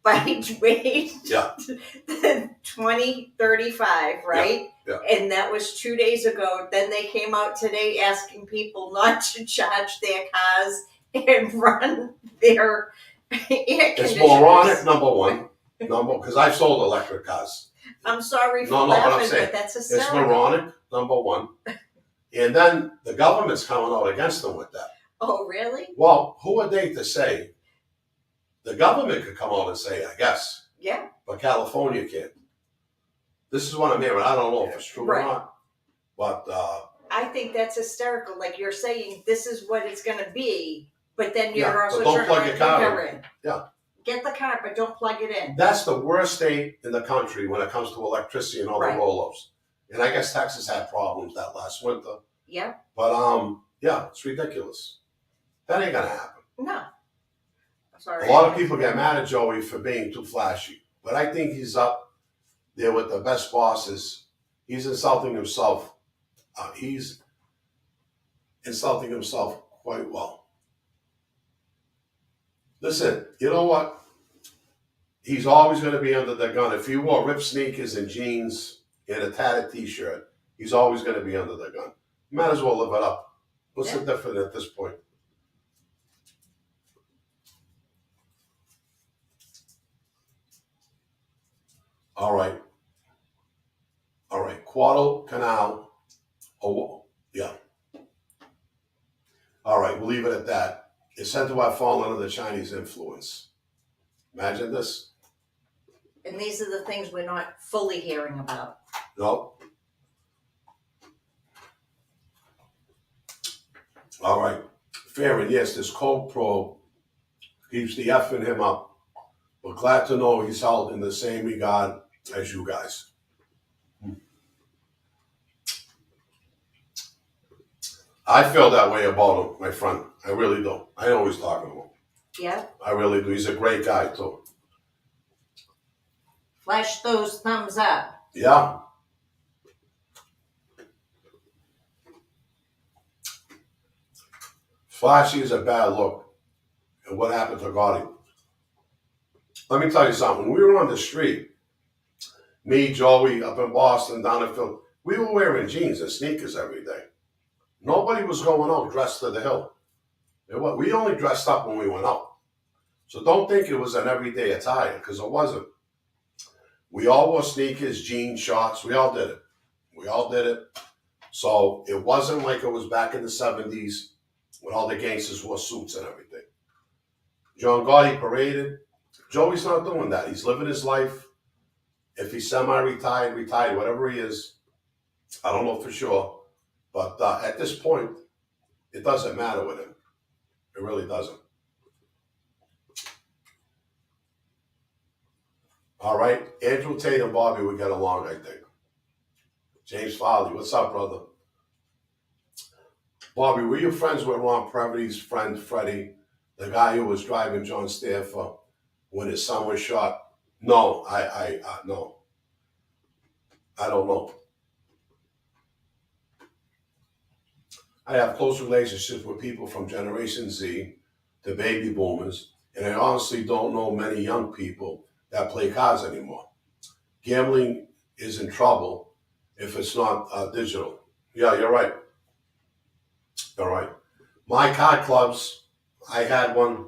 by 2035, right? Yeah. And that was 2 days ago. Then they came out today asking people not to charge their cars and run their air conditioners. It's moronic, number one. Because I've sold electric cars. I'm sorry for but laughing, but that's hysterical. It's moronic, number one. And then the government's coming out against them with that. Oh, really? Well, who are they to say? The government could come out and say, I guess. Yeah. But California can't. This is what I'm hearing. I don't know if it's true or not. But I think that's hysterical. Like you're saying, this is what it's going to be, but then you're also don't plug your car in. Yeah. Get the car, but don't plug it in. That's the worst state in the country when it comes to electricity and all the roll-ups. And I guess Texas had problems that last winter. Yeah. But yeah, it's ridiculous. That ain't gonna happen. No. Sorry. A lot of people get mad at Joey for being too flashy, but I think he's up there with the best bosses. He's insulting himself. He's insulting himself quite well. Listen, you know what? He's always going to be under the gun. If he wore ripped sneakers and jeans and a tatted T-shirt, he's always going to be under the gun. Might as well live it up. What's the difference at this point? All right. Guadalcanal. Oh, yeah. leave it at that, is said to have fallen under the Chinese influence. Imagine this. And these are the things we're not fully hearing about. No. All right. Fair and yes, this cold probe keeps the effing him up. But glad to know he's held in the same regard as you guys. I feel that way about him, my friend. I really do. I know he's talking about him. Yeah. I really do. He's a great guy, too. Flash those thumbs up. Yeah. Flashy is a bad look. And what happened to Gotti? Let me tell you something. When we were on the street, me, Joey, up in Boston, down in Philly, we were wearing jeans and sneakers every day. Nobody was going out dressed to the hill. We only dressed up when we went out. So don't think it was an everyday attire, because it wasn't. We all wore sneakers, jeans, shorts. We all did it. We all did it. So it wasn't like it was back in the 70s when all the gangsters wore suits and everything. John Gotti paraded. Joey's not doing that. He's living his life. If he's semi-retired, retired, whatever he is, I don't know for sure. But at this point, it doesn't matter with him. It really doesn't. All right. Andrew Tate and Bobby would get along, I think. James Foley, what's up, brother? Bobby, were you friends with Ron Previty's friend, Freddie, the guy who was driving John Stanford when his son was shot? No, no. I don't know. I have close relationships with people from Generation Z to baby boomers, and I honestly don't know many young people that play cards anymore. Gambling is in trouble if it's not digital. Yeah, you're right. You're right. My card clubs, I had one.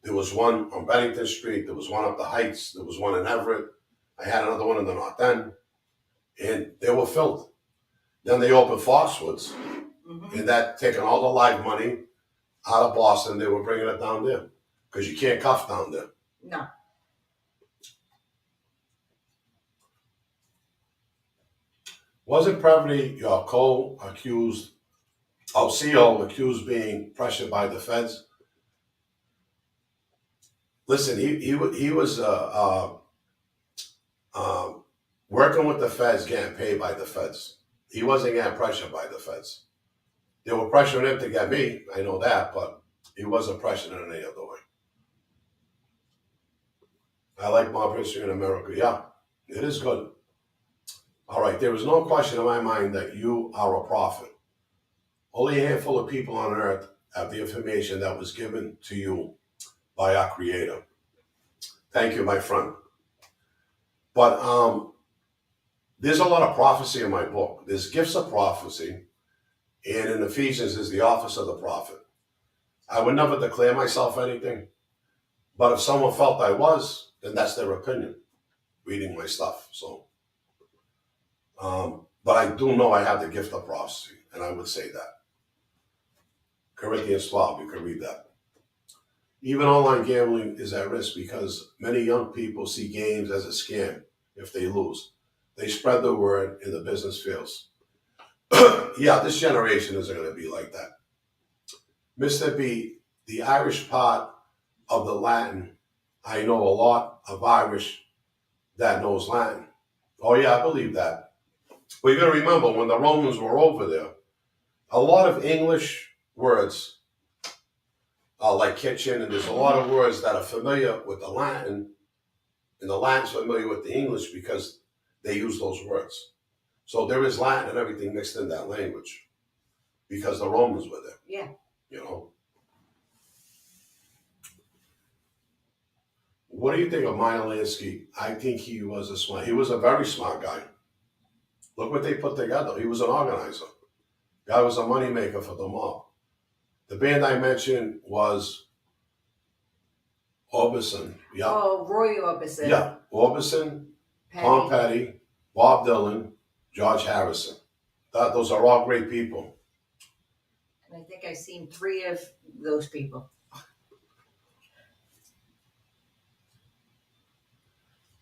There was one on Bennington Street. There was one up the Heights. There was one in Everett. I had another one in the North End. And they were filled. Then they opened Foxwoods. And that taking all the live money out of Boston, they were bringing it down there. Because you can't cuff down there. No. Wasn't Previty your co-accused, CO accused being pressured by the feds? Listen, he was working with the feds, getting paid by the feds. He wasn't getting pressured by the feds. They were pressuring him to get me, I know that, but he wasn't pressured in any other way. I like mob history in America. Yeah, it is good. All right, there is no question in my mind that you are a prophet. Only a handful of people on earth have the information that was given to you by our Creator. Thank you, my friend. But there's a lot of prophecy in my book. There's gifts of prophecy, and in Ephesians is the office of the prophet. I would never declare myself anything, but if someone felt I was, then that's their opinion, reading my stuff. So, but I do know I have the gift of prophecy, and I would say that. Corinthians 12, you can read that. Even online gambling is at risk because many young people see games as a scam if they lose. They spread the word and the business fails. Yeah, this generation isn't going to be like that. Mr. B, the Irish part of the Latin, I know a lot of Irish that knows Latin. Oh yeah, I believe that. But you got to remember, when the Romans were over there, a lot of English words like kitchen, and there's a lot of words that are familiar with the Latin, and the Latin's familiar with the English because they use those words. So there is Latin and everything mixed in that language because the Romans were there. Yeah. You know. What do you think of Meyer Lansky? I think he was a very smart guy. Look what they put together. He was an organizer. Guy was a moneymaker for the mob. The band I mentioned was Orbison. Yeah. Oh, Roy Orbison. Yeah. Orbison, Petty. Tom Petty, Bob Dylan, George Harrison. Those are all great people. And I think I've seen 3 of those people.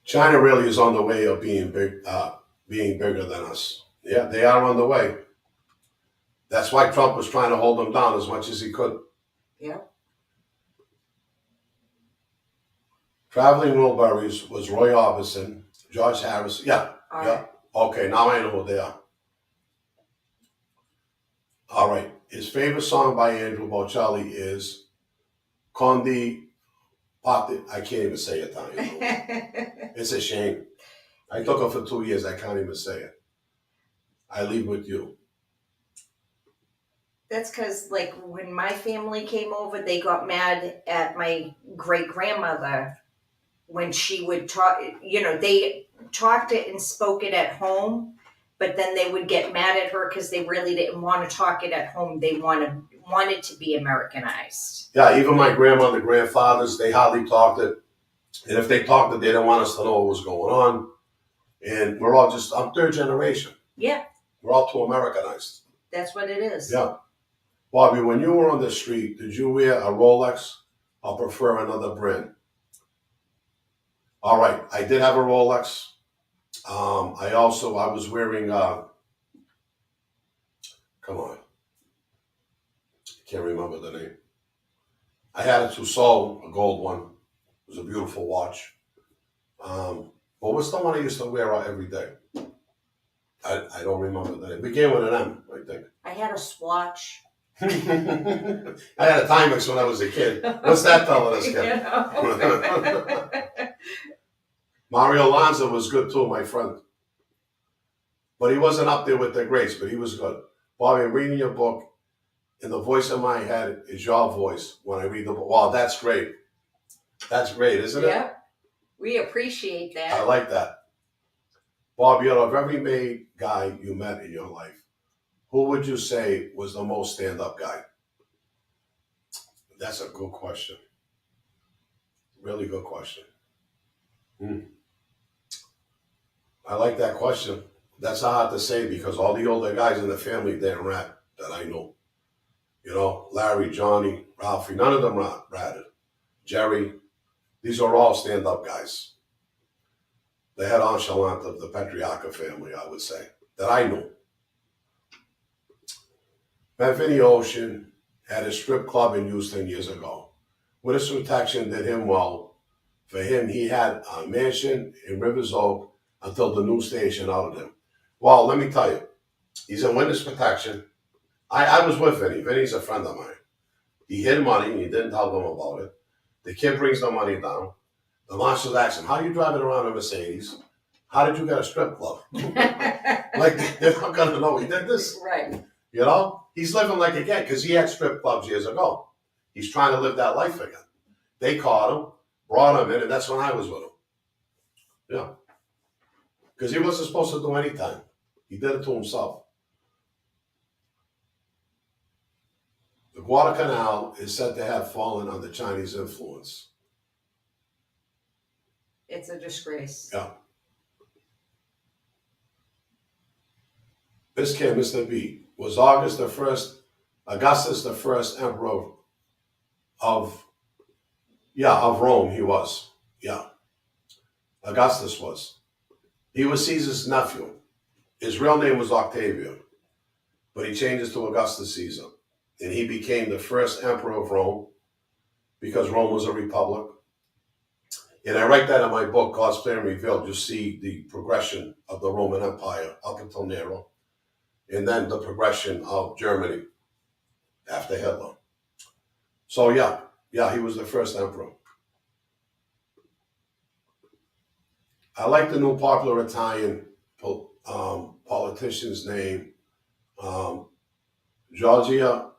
China really is on the way of being bigger than us. Yeah, they are on the way. That's why Trump was trying to hold them down as much as he could. Yeah. Traveling Wilburys was Roy Orbison, George Harris. Yeah, All yeah. right. Okay, now I know who they are. All right. His favorite song by Andrew Bocelli is Condi Patti. I can't even say it now. It's a shame. I took it for 2 years. I can't even say it. I leave with you. That's because, like, when my family came over, they got mad at my great grandmother when she would talk. You know, they talked it and spoke it at home, but then they would get mad at her because they really didn't want to talk it at home. They wanted to be Americanized. Yeah, even my grandmother, grandfathers, they hardly talked it. And if they talked it, they didn't want us to know what was going on. And we're all just, I'm third generation. Yeah, We're all too Americanized. that's what it is. Yeah. Bobby, when you were on the street, did you wear a Rolex or prefer another brand? All right, I did have a Rolex. I was wearing, come on, I can't remember the name. I had a Tissot, a gold one. It was a beautiful watch. But what's the one I used to wear out every day? I don't remember the name. It began with an M, I think. I had a swatch. I had a Timex when I was a kid. What's that telling us, Ken? Mario Lanza was good too, my friend. But he wasn't up there with the greats, but he was good. Bobby, I'm reading your book, and the voice in my head is your voice when I read the book. Wow, that's great. That's great, isn't it? Yeah, we appreciate that. I like that. Bobby, out of every made guy you met in your life, who would you say was the most stand-up guy? That's a good question. Really good question. I like that question. That's hard to say because all the older guys in the family didn't rap that I know. You know, Larry, Johnny, Ralphie, none of them ratted. Jerry, these are all stand-up guys. The head enchalant of the Patriarca family, I would say, that I know. Bethany Ocean had a strip club in Houston years ago. Witness protection did him well. For him, he had a mansion in Rivers Oak until the new station outed him. Well, let me tell you, he's in witness protection. I was with Vinny. Vinny's a friend of mine. He hid money. He didn't tell them about it. The kid brings the money down. The marshals ask him, how are you driving around a Mercedes? How did you get a strip club? Like, they're not going to know he did this. Right. You know? He's living like a kid because he had strip clubs years ago. He's trying to live that life again. They caught him, brought him in, and that's when I was with him. Yeah. Because he wasn't supposed to do any time. He did it to himself. The Guadalcanal is said to have fallen under Chinese influence. It's a disgrace. Yeah. This kid, Mr. B, was Augustus the first emperor of Rome. He was. Yeah. Augustus was. He was Caesar's nephew. His real name was Octavian, but he changed it to Augustus Caesar. And he became the first emperor of Rome because Rome was a republic. And I write that in my book, God's Plan Revealed. You see the progression of the Roman Empire up until Nero, and then the progression of Germany after Hitler. So yeah, he was the first emperor. I like the new popular Italian politician's name, Giorgia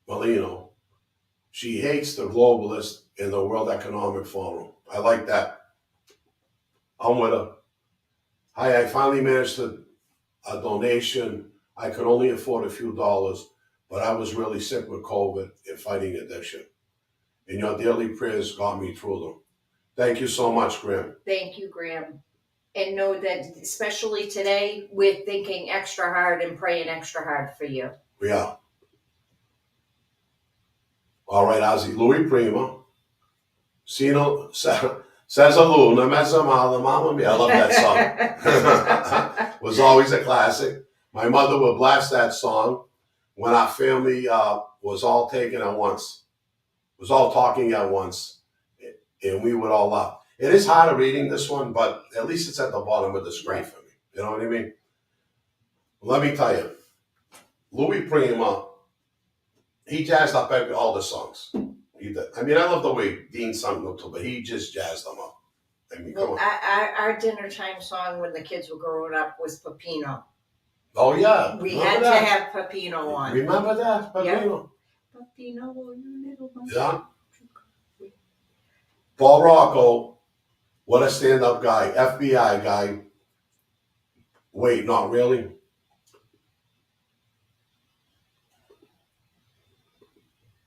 Meloni. She hates the globalists in the World Economic Forum. I like that. I'm with her. Hi, I finally managed a donation. I could only afford a few dollars, but I was really sick with COVID and fighting addiction. And your daily prayers got me through them. Thank you so much, Graham. Thank you, Graham. And know that especially today, we're thinking extra hard and praying extra hard for you. Yeah. All right, Ozzy. Louis Prima. Sino, says a Luna, mezza mala, mamma mia. I love that song. Was always a classic. My mother would blast that song when our family was all taken at once, was all talking at once, and we would all laugh. It is harder reading this one, but at least it's at the bottom of the screen for me. You know what I mean? Let me tell you, Louis Prima, he jazzed up all the songs. He did. I mean, I love the way Dean sung them too, but he just jazzed them up. I mean, come on. Our dinner time song when the kids were growing up was Peppino. Oh yeah, We had to have Peppino on. Remember that, Peppino? Yeah. Peppino, you little monkey. Yeah. Paul Rocco, what a stand-up guy, FBI guy. Wait, not really.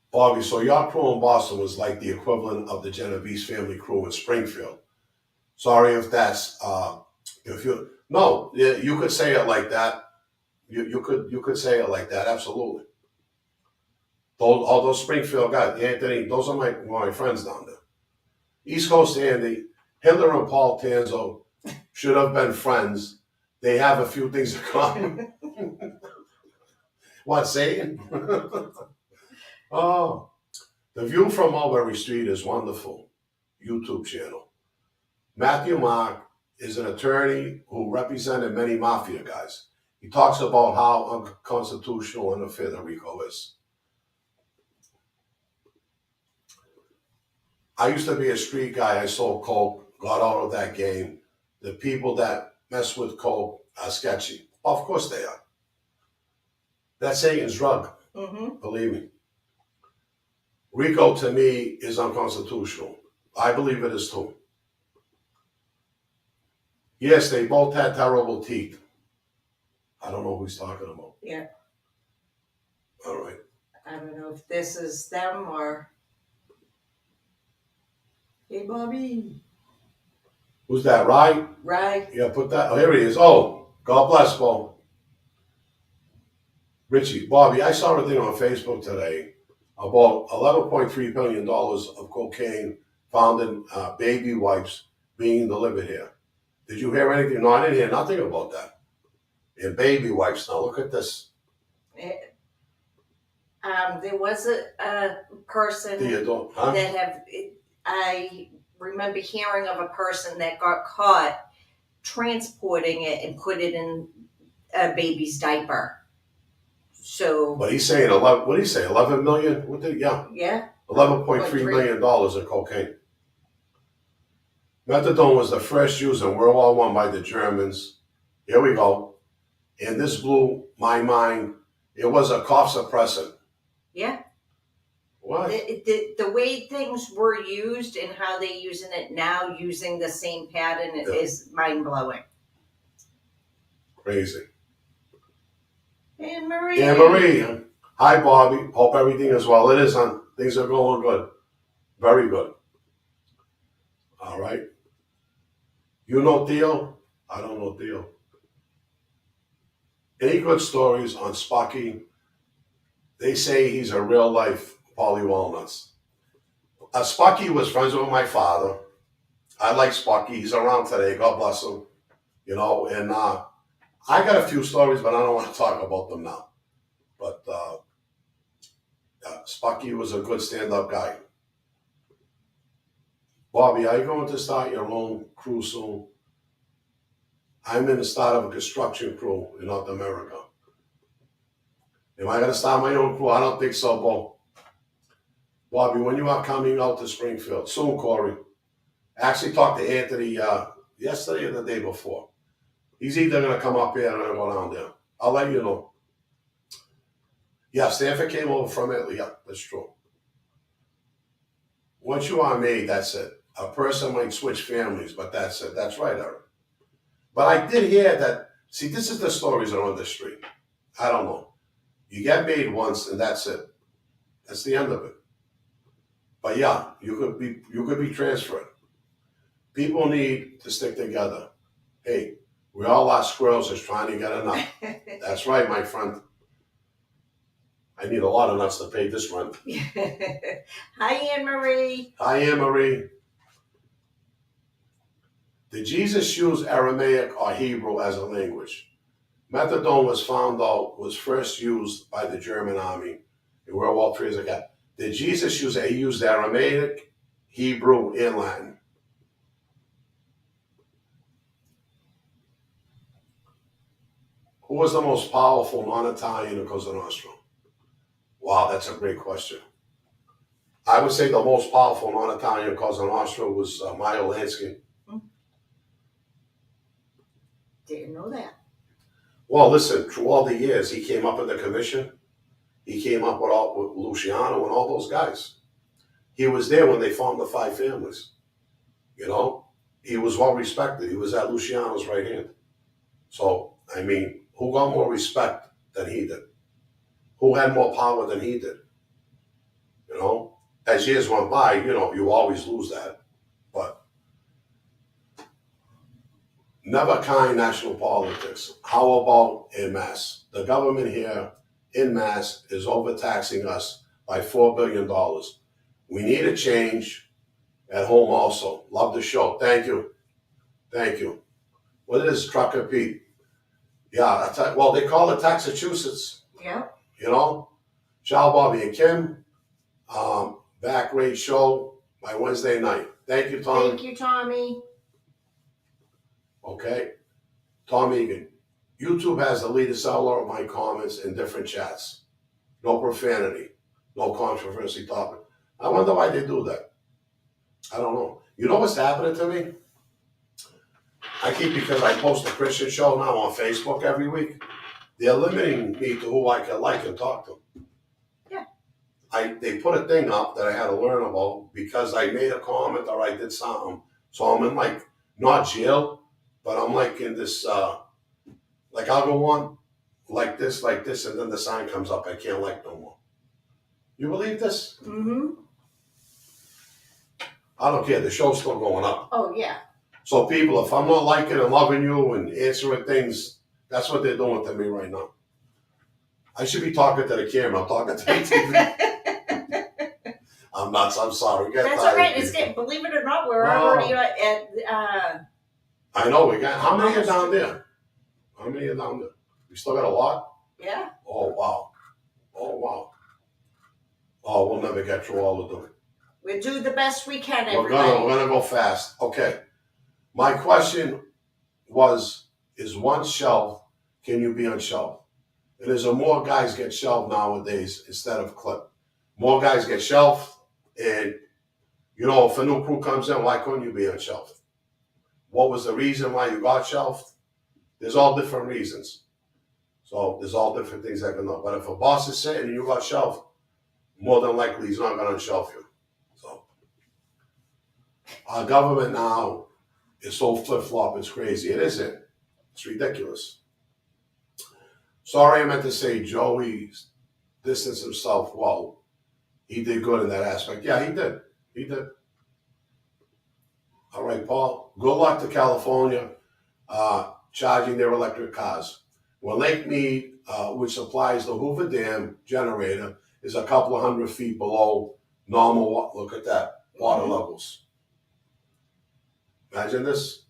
Bobby, so your crew in Boston was like the equivalent of the Genovese family crew in Springfield. Sorry if that's if you no, you could say it like that. You could say it like that, absolutely. All those Springfield guys, Anthony, those are my friends down there. East Coast Andy, Hitler and Paul Tanzo should have been friends. They have a few things in common. What, Satan? Oh, the view from Mulberry Street is wonderful. YouTube channel. Matthew Mark is an attorney who represented many mafia guys. He talks about how unconstitutional and unfair the RICO is. I used to be a street guy. I sold coke, got out of that game. The people that mess with coke are sketchy. Of course they are. That's Satan's drug, believe me. RICO to me is unconstitutional. I believe it is too. Yes, they both had terrible teeth. I don't know who he's talking about. Yeah. All right. I don't know if this is them or. Hey, Bobby. Who's that, Rye? Rye. Yeah, put that. Oh, here he is. Oh, God bless, Bo. Richie, Bobby, I saw a thing on Facebook today about $11.3 billion of cocaine found in baby wipes being delivered here. Did you hear anything? No, I didn't hear nothing about that. In baby wipes. Now look at this. There was a person that I remember hearing of a person that got caught transporting it and put it in a baby's diaper. So. But he's saying 11. What did he say? 11 million? What did? Yeah. Yeah. $11.3 million in cocaine. Methadone was the first used in World War I by the Germans. Here we go. And this blew my mind. It was a cough suppressant. Yeah. What? The way things were used and how they're using it now, using the same pattern, is mind-blowing. Crazy. Anne Marie. Anne Marie. Hi, Bobby. Hope everything is well. It is, hon. Things are going good. Very good. All right. You know Theo? I don't know Theo. Any good stories on Sparky? They say he's a real life Polly Walnuts. Sparky was friends with my father. I like Sparky. He's around today. God bless him. You know, and I got a few stories, but I don't want to talk about them now. But Sparky was a good stand-up guy. Bobby, are you going to start your own crew soon? I'm in the start of a construction crew in North America. Am I going to start my own crew? I don't think so, Bo. Bobby, when you are coming out to Springfield? Soon, Corey. I actually talked to Anthony yesterday or the day before. He's either going to come up here or going to go down there. I'll let you know. Yeah, Stanford came over from Italy. Yeah, that's true. Once you are made, that's it. A person might switch families, but that's it. That's right, Eric. But I did hear that, see, this is the stories that are on the street. I don't know. You get made once and that's it. That's the end of it. But yeah, you could be transferred. People need to stick together. Hey, we all are squirrels just trying to get enough. That's right, my friend. I need a lot of nuts to pay this rent. Hi, Anne Marie. Hi, Anne Marie. Did Jesus use Aramaic or Hebrew as a language? Methadone was found out was first used by the German army in World War III as a cat. Did Jesus use Aramaic, Hebrew, and Latin? Who was the most powerful non-Italian in Cosa Nostra? Wow, that's a great question. I would say the most powerful non-Italian in Cosa Nostra was Mario Lansky. Didn't know that. Well, listen, through all the years, he came up in the commission. He came up with Luciano and all those guys. He was there when they formed the Five Families. You know, he was well respected. He was at Luciano's right hand. So, I mean, who got more respect than he did? Who had more power than he did? You know, as years went by, you know, you always lose that. But never kind national politics. How about en masse? The government here en masse is overtaxing us by $4 billion. We need a change at home also. Love the show. Thank you. Thank you. What is Trucker Pete? Yeah, well, they call it Massachusetts. Yeah. You know? Ciao, Bobby and Kim. Back rate show by Wednesday night. Thank you, Tommy. Thank you, Tommy. Okay. Tom Egan. YouTube has deleted several of my comments in different chats. No profanity. No controversy topic. I wonder why they do that. I don't know. You know what's happening to me? Because I post a Christian show now on Facebook every week. They're limiting me to who I can like and talk to. Yeah. They put a thing up that I had to learn about because I made a comment or I did something. So I'm in like, not jail, but I'm like in this, like I'll go on like this, and then the sign comes up, I can't like no more. You believe this? Mm-hmm. I don't care, the show's still going up. Oh, yeah. So people, if I'm not liking and loving you and answering things, that's what they're doing to me right now. I should be talking to the camera, I'm talking to the TV. I'm nuts, I'm sorry. That's all right. Believe it or not, we're already at I know, we got, how many are down there? How many are down there? We still got a lot? Yeah. Oh, wow. Oh, wow. Oh, we'll never get through all of them. We'll do the best we can, We're everybody. gonna go fast. Okay. My question is one shelved, can you be unshelved? And there's more guys get shelved nowadays instead of clip. More guys get shelved, and you know, if a new crew comes in, why couldn't you be unshelved? What was the reason why you got shelved? There's all different reasons. So there's all different things I can know. But if a boss is sitting and you got shelved, more than likely he's not gonna unshelf you. So our government now is so flip-flop, it's crazy. It isn't. It's ridiculous. Sorry, I meant to say Joey distanced himself well. He did good in that aspect. Yeah, he did. He did. All right, Paul. Good luck to California charging their electric cars. When Lake Mead, which supplies the Hoover Dam generator, is a couple of 100 feet below normal, look at that, water levels. Imagine this.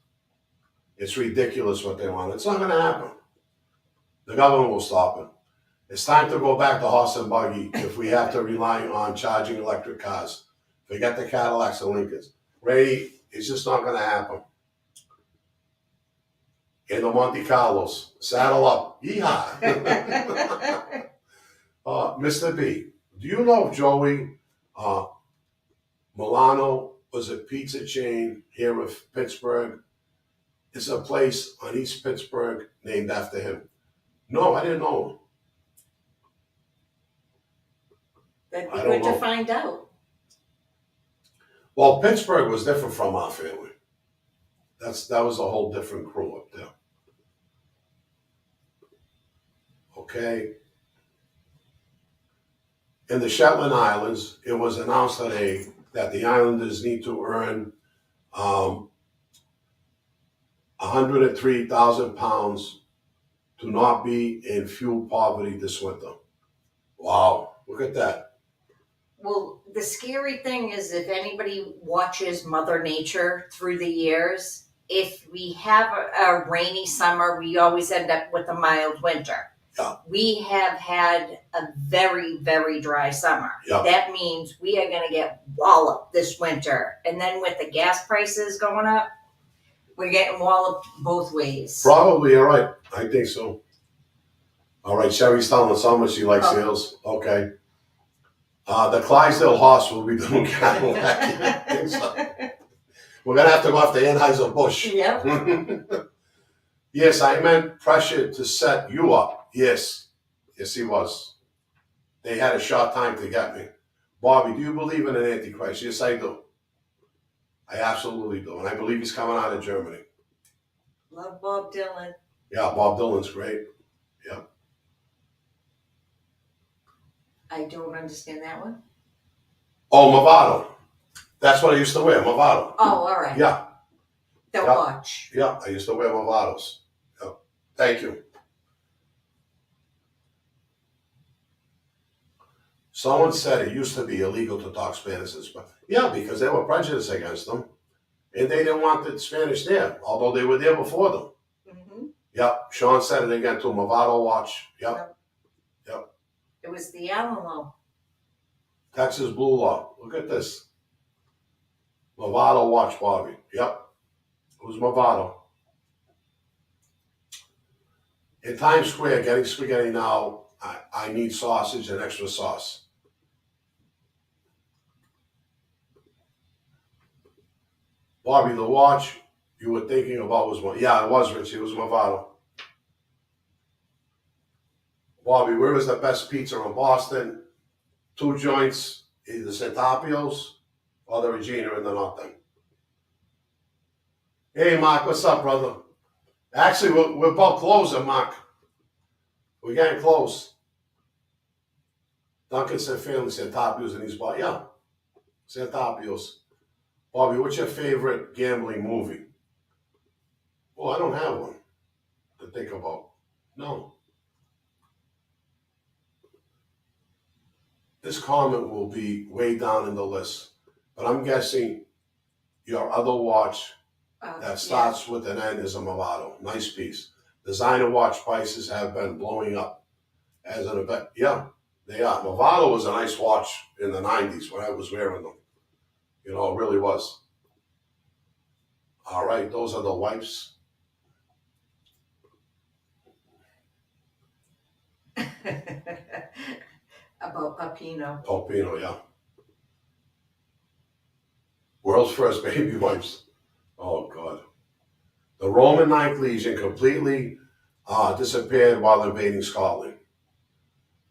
It's ridiculous what they want. It's not going to happen. The government will stop it. It's time to go back to horse and buggy if we have to rely on charging electric cars. Forget the Cadillacs and Lincolns. Brady, it's just not going to happen. In the Monte Carlos, saddle up. Yeehaw. Mr. B, do you know if Joey Milano was a pizza chain here in Pittsburgh? It's a place on East Pittsburgh named after him. No, I didn't know him. That'd be good to find out. Well, Pittsburgh was different from our family. That was a whole different crew up there. Okay. In the Shetland Islands, it was announced today that the islanders need to earn 103,000 pounds to not be in fuel poverty this winter. Wow, look at that. Well, the scary thing is if anybody watches Mother Nature through the years, if we have a rainy summer, we always end up with a mild winter. Yeah. We have had a very, very dry summer. Yeah. That means we are going to get walloped this winter. And then with the gas prices going up, we're getting walloped both ways. Probably, you're right. I think so. All right, Sherry's telling us how much she likes Oh. sales. Okay. The Clydesdale horse will be doing Cadillac. I think so. We're going to have to go after Anheuser-Busch. Yep. Yes, I meant pressure to set you up. Yes. Yes, he was. They had a short time to get me. Bobby, do you believe in an Antichrist? Yes, I do. I absolutely do. And I believe he's coming out of Germany. Love Bob Dylan. Yeah, Bob Dylan's great. Yeah. I don't understand that one. Oh, Movado. That's what I used to wear, Movado. Oh, all right. Yeah. The Yeah. watch. Yeah, I used to wear Movados. Yeah. Thank you. Someone said it used to be illegal to talk Spanish, but yeah, because they were prejudiced against them, and they didn't want the Spanish there, although they were there before them. Mm-hmm. Yep, Sean said it again too. Movado watch. Yep. It was the Alamo. Texas Blue Law. Look at this. Movado watch, Bobby. Yep. It was Movado. In Times Square, getting spaghetti now, I need sausage and extra sauce. Bobby, the watch you were thinking about was, yeah, it was, Richie. It was Movado. Bobby, where is the best pizza in Boston? 2 joints, either Centapio's or the Regina in the Nothing. Hey, Mark, what's up, brother? Actually, we're about closing, Mark. We're getting close. Duncan said family Centapio's and he's bought, yeah, Centapio's. Bobby, what's your favorite gambling movie? Well, I don't have one to think about. No. This comment will be way down in the list, but I'm guessing your other watch that starts with an N is a Movado. Nice piece. Designer watch prices have been blowing up as an event. Yeah, they are. Movado was a nice watch in the 90s when I was wearing them. You know, it really was. All right, those are the wipes. About Papino. Popino, yeah. World's first baby wipes. Oh, God. The Roman Ninth Legion completely disappeared while invading Scotland.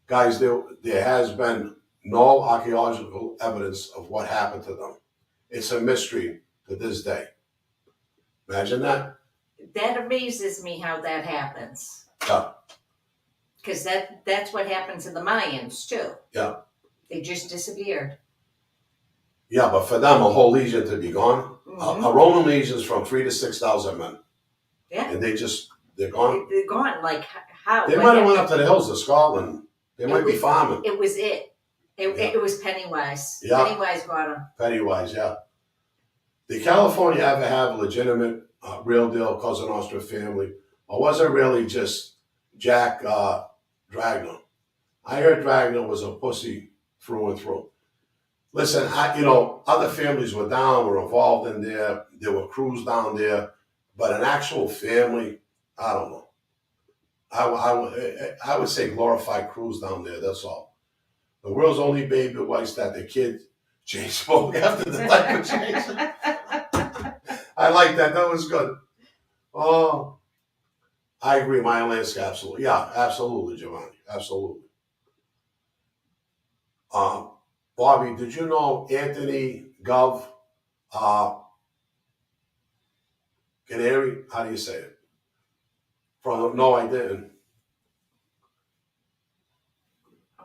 Guys, there has been no archaeological evidence of what happened to them. It's a mystery to this day. Imagine that. That amazes me how that happens. Yeah. Because that's what happened to the Mayans, too. Yeah. They just disappeared. Yeah, but for them, a whole legion to be gone. Mm-hmm. A Roman legion is from 3,000 to 6,000 men. Yeah. And they're gone. They're gone. Like, how? They might have went up to the hills of Scotland. They might be farming. It was it. It was Pennywise. Yeah. Pennywise got them. Pennywise, yeah. Did California ever have a legitimate, real deal Cosa Nostra family? Or was it really just Jack Dragna? I heard Dragna was a pussy through and through. Listen, other families were down, were involved in there. There were crews down there. But an actual family, I don't know. I would say glorified crews down there, that's all. The world's only baby wipes that the kid Jane spoke after the diaper change. I like that. That was good. Oh, I agree. Maya Lanska, absolutely. Yeah, absolutely, Giovanni. Absolutely. Bobby, did you know Anthony Gov Canary? How do you say it? No, I didn't.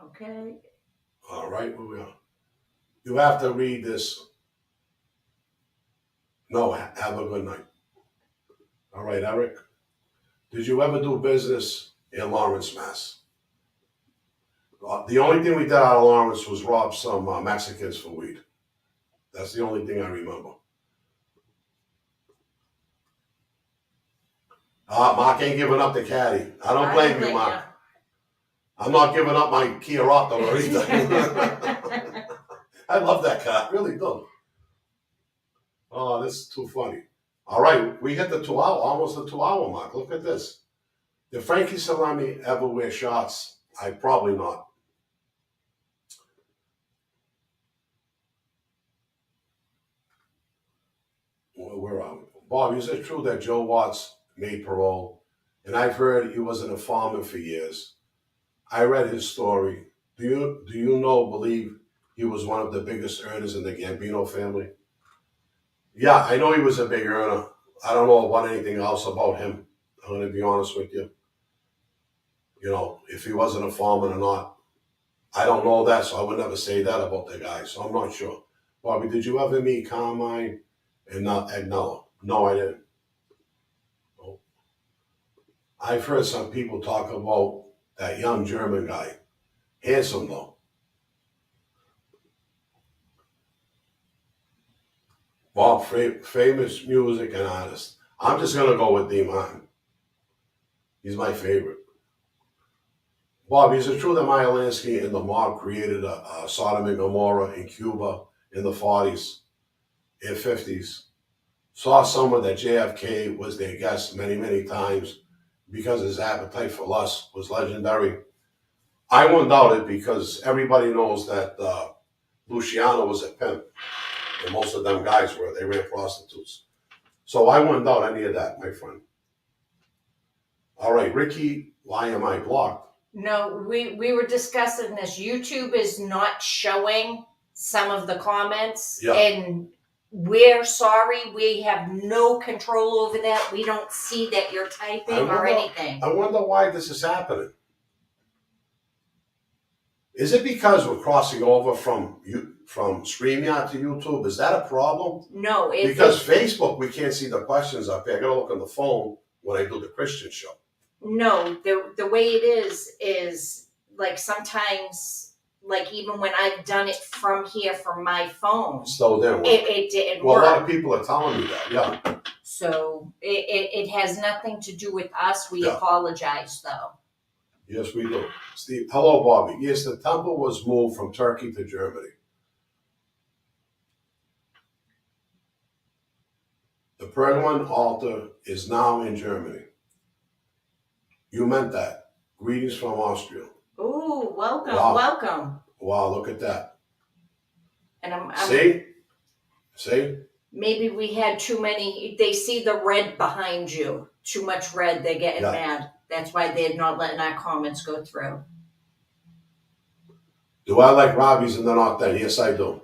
Okay. All right, where we are. You have to read this. No, have a good night. All right, Eric. Did you ever do business in Lawrence, Mass? The only thing we did out of Lawrence was rob some Mexicans for weed. That's the only thing I remember. Mark ain't giving up the caddy. I don't blame you, Mark. I'm not giving up my Kia Optima either. I love that car, really do. Oh, this is too funny. All right, we hit the 2 hour, almost the 2 hour mark. Look at this. Did Frankie Salami ever wear shorts? I probably not. Where are we? Bob, is it true that Joe Watts made parole? And I've heard he was an informant for years. I read his story. Do you believe he was one of the biggest earners in the Gambino family? Yeah, I know he was a big earner. I don't know about anything else about him. I'm going to be honest with you. You know, if he wasn't a farmer or not, I don't know that, so I would never say that about the guy. So I'm not sure. Bobby, did you ever meet Carmine and not Agnello? No, I didn't. No. I've heard some people talk about that young German guy. Handsome though. Bob, famous music and artist. I'm just going to go with D. Martin. He's my favorite. Bob, is it true that Meyer Lansky and the mob created a Sodom and Gomorrah in Cuba in the 40s and 50s? Saw somewhere that JFK was their guest many, many times because his appetite for lust was legendary. I won't doubt it because everybody knows that Luciano was a pimp. And most of them guys they ran prostitutes. So I wouldn't doubt any of that, my friend. All right, Ricky, why am I blocked? No, we were discussing this. YouTube is not showing some of the comments. Yeah. And we're sorry. We have no control over that. We don't see that you're typing or anything. I wonder why this is happening. Is it because we're crossing over from StreamYard to YouTube? Is that a problem? No. Because Facebook, we can't see the questions up there. I got to look on the phone when I do the Christian show. No, the way it is like sometimes, like even when I've done it from here from my phone, So then it didn't work. work. A lot of people are telling me that, yeah. So it has nothing to do with us. We apologize though. Yes, we do. Steve, hello, Bobby. Yes, the temple was moved from Turkey to Germany. The Pergamon altar is now in Germany. You meant that. Greetings from Austria. Ooh, welcome, Wow. welcome. Wow, look at that. And I'm See? Maybe we had too many. They see the red behind you. Too much red. They're getting mad. That's why they're not letting our comments go through. Do I like Robbie's and they're not then? Yes, I do.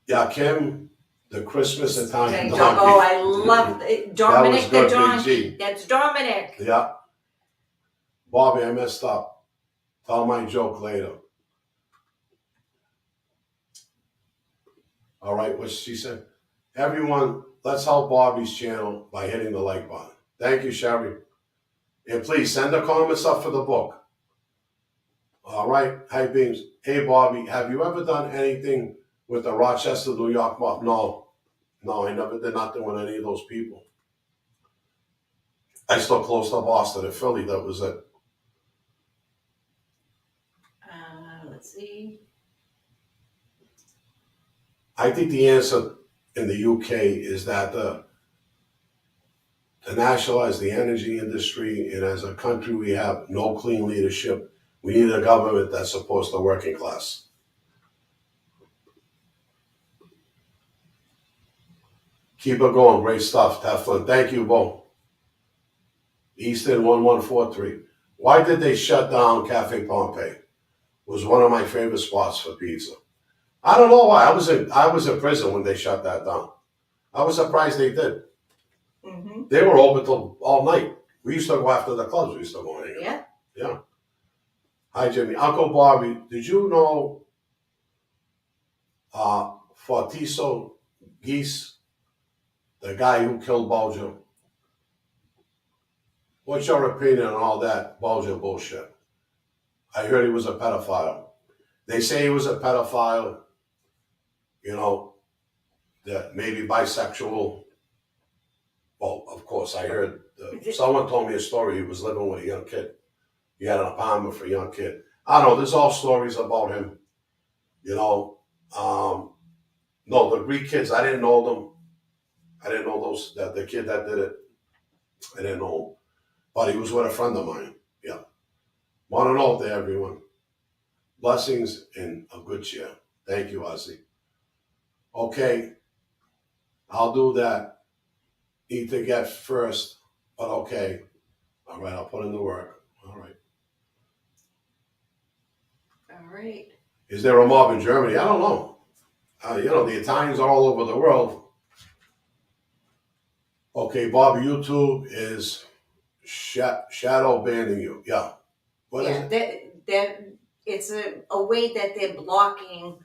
Yeah, Kim, the Christmas Italian donkey. Oh, I love it. Dominic the donkey. That's Dominic. Yeah. Bobby, I messed up. Tell my joke later. All right, what she said. Everyone, let's help Bobby's channel by hitting the like button. Thank you, Sherry. And please send the comments up for the book. All right. Hi, Beams. Hey, Bobby, have you ever done anything with the Rochester, New York mob? No, I never did nothing with any of those people. I still close to Boston and Philly. That was it. Let's see. I think the answer in the UK is that to nationalize the energy industry, and as a country we have no clean leadership. We need a government that supports the working class. Keep it going. Great stuff. Have fun. Thank you, Bo. Easton 1143. Why did they shut down Cafe Pompey? It was one of my favorite spots for pizza. I don't know why. I was in prison when they shut that down. I was surprised they did. Mm-hmm. They were open till all night. We used to go after the clubs. We used to go in. Yeah. Hi, Jimmy. Uncle Bobby, did you know Fortiso Geese, the guy who killed Bulger? What's your opinion on all that Bulger bullshit? I heard he was a pedophile. They say he was a pedophile, that maybe bisexual. Well, of course, I heard, someone told me a story. He was living with a young kid. He had an apartment for a young kid. I don't know, there's all stories about him, No, the Greek kids, I didn't know them. I didn't know the kid that did it. I didn't know him. But he was with a friend of mine. Yeah. Want to know there, everyone. Blessings and a good cheer. Thank you, Ozzy. Okay, I'll do that. Need to get first, but okay. All right, I'll put in the work. All right. All right. Is there a mob in Germany? I don't know. The Italians are all over the world. Okay, Bob, YouTube is shadow banning you. Yeah. What is it? That it's a way that they're blocking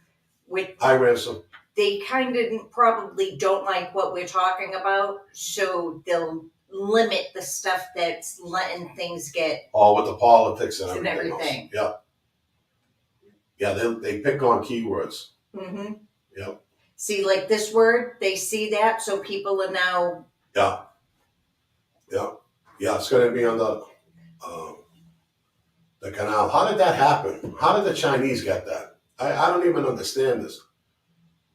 with. Hi, Ransom. They kind of probably don't like what we're talking about, so they'll limit the stuff that's letting things get. Oh, with the politics and And everything. Else. Yeah. Yeah, they pick on keywords. Mm-hmm. Yep. See, like this word, they see that, so people are now. Yeah. It's going to be on the canal. How did that happen? How did the Chinese get that? I don't even understand this.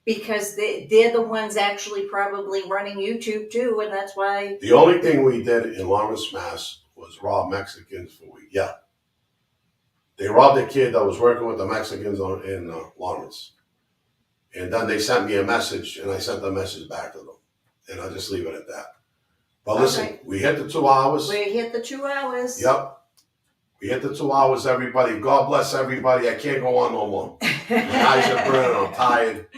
Because they're the ones actually probably running YouTube too, and that's why. The only thing we did in Lawrence, Mass was rob Mexicans for weed. Yeah. They robbed a kid that was working with the Mexicans in Lawrence. And then they sent me a message, and I sent the message back to them. And I'll just leave it at that. But listen, We hit the 2 hours. We hit the 2 hours. Yep. We hit the 2 hours, everybody. God bless everybody. I can't go on no more. My eyes are burning. I'm tired.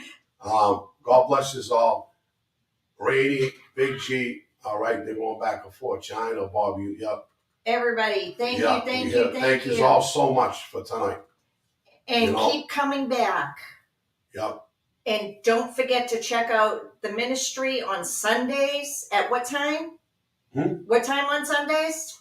God bless us all. Brady, Big G. All right, they're going back and forth. China, Bob, yep. Everybody, thank you. Thank you all so much for tonight. And keep coming back. Yep. And don't forget to check out the ministry on Sundays. At what time? What time on Sundays?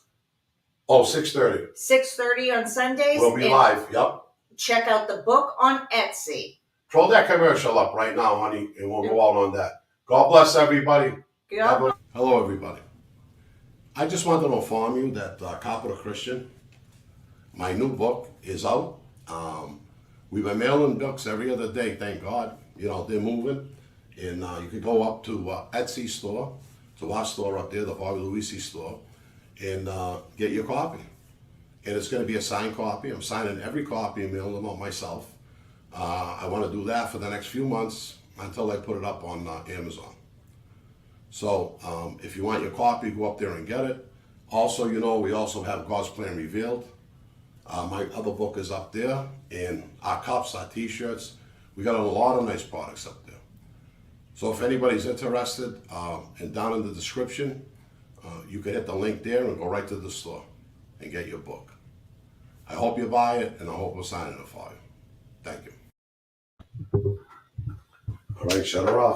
Oh, 6:30. 6:30 on Sundays. We'll be live. Yep. Check out the book on Etsy. Throw that commercial up right now, honey, and we'll go out on that. God bless everybody. Hello, everybody. I just wanted to inform you that Capital Christian, my new book, is out. We've been mailing books every other day, thank God. They're moving. And you can go up to Etsy store, to our store up there, the Bobby Luisi store, and get your copy. And it's going to be a signed copy. I'm signing every copy and mailing them out myself. I want to do that for the next few months until I put it up on Amazon. So if you want your copy, go up there and get it. Also, we also have God's Plan Revealed. My other book is up there, and our cups, our t-shirts. We got a lot of nice products up there. So if anybody's interested, and down in the description, you can hit the link there and go right to the store and get your book. I hope you buy it, and I hope we're signing it for you. Thank you. All right, shut her off.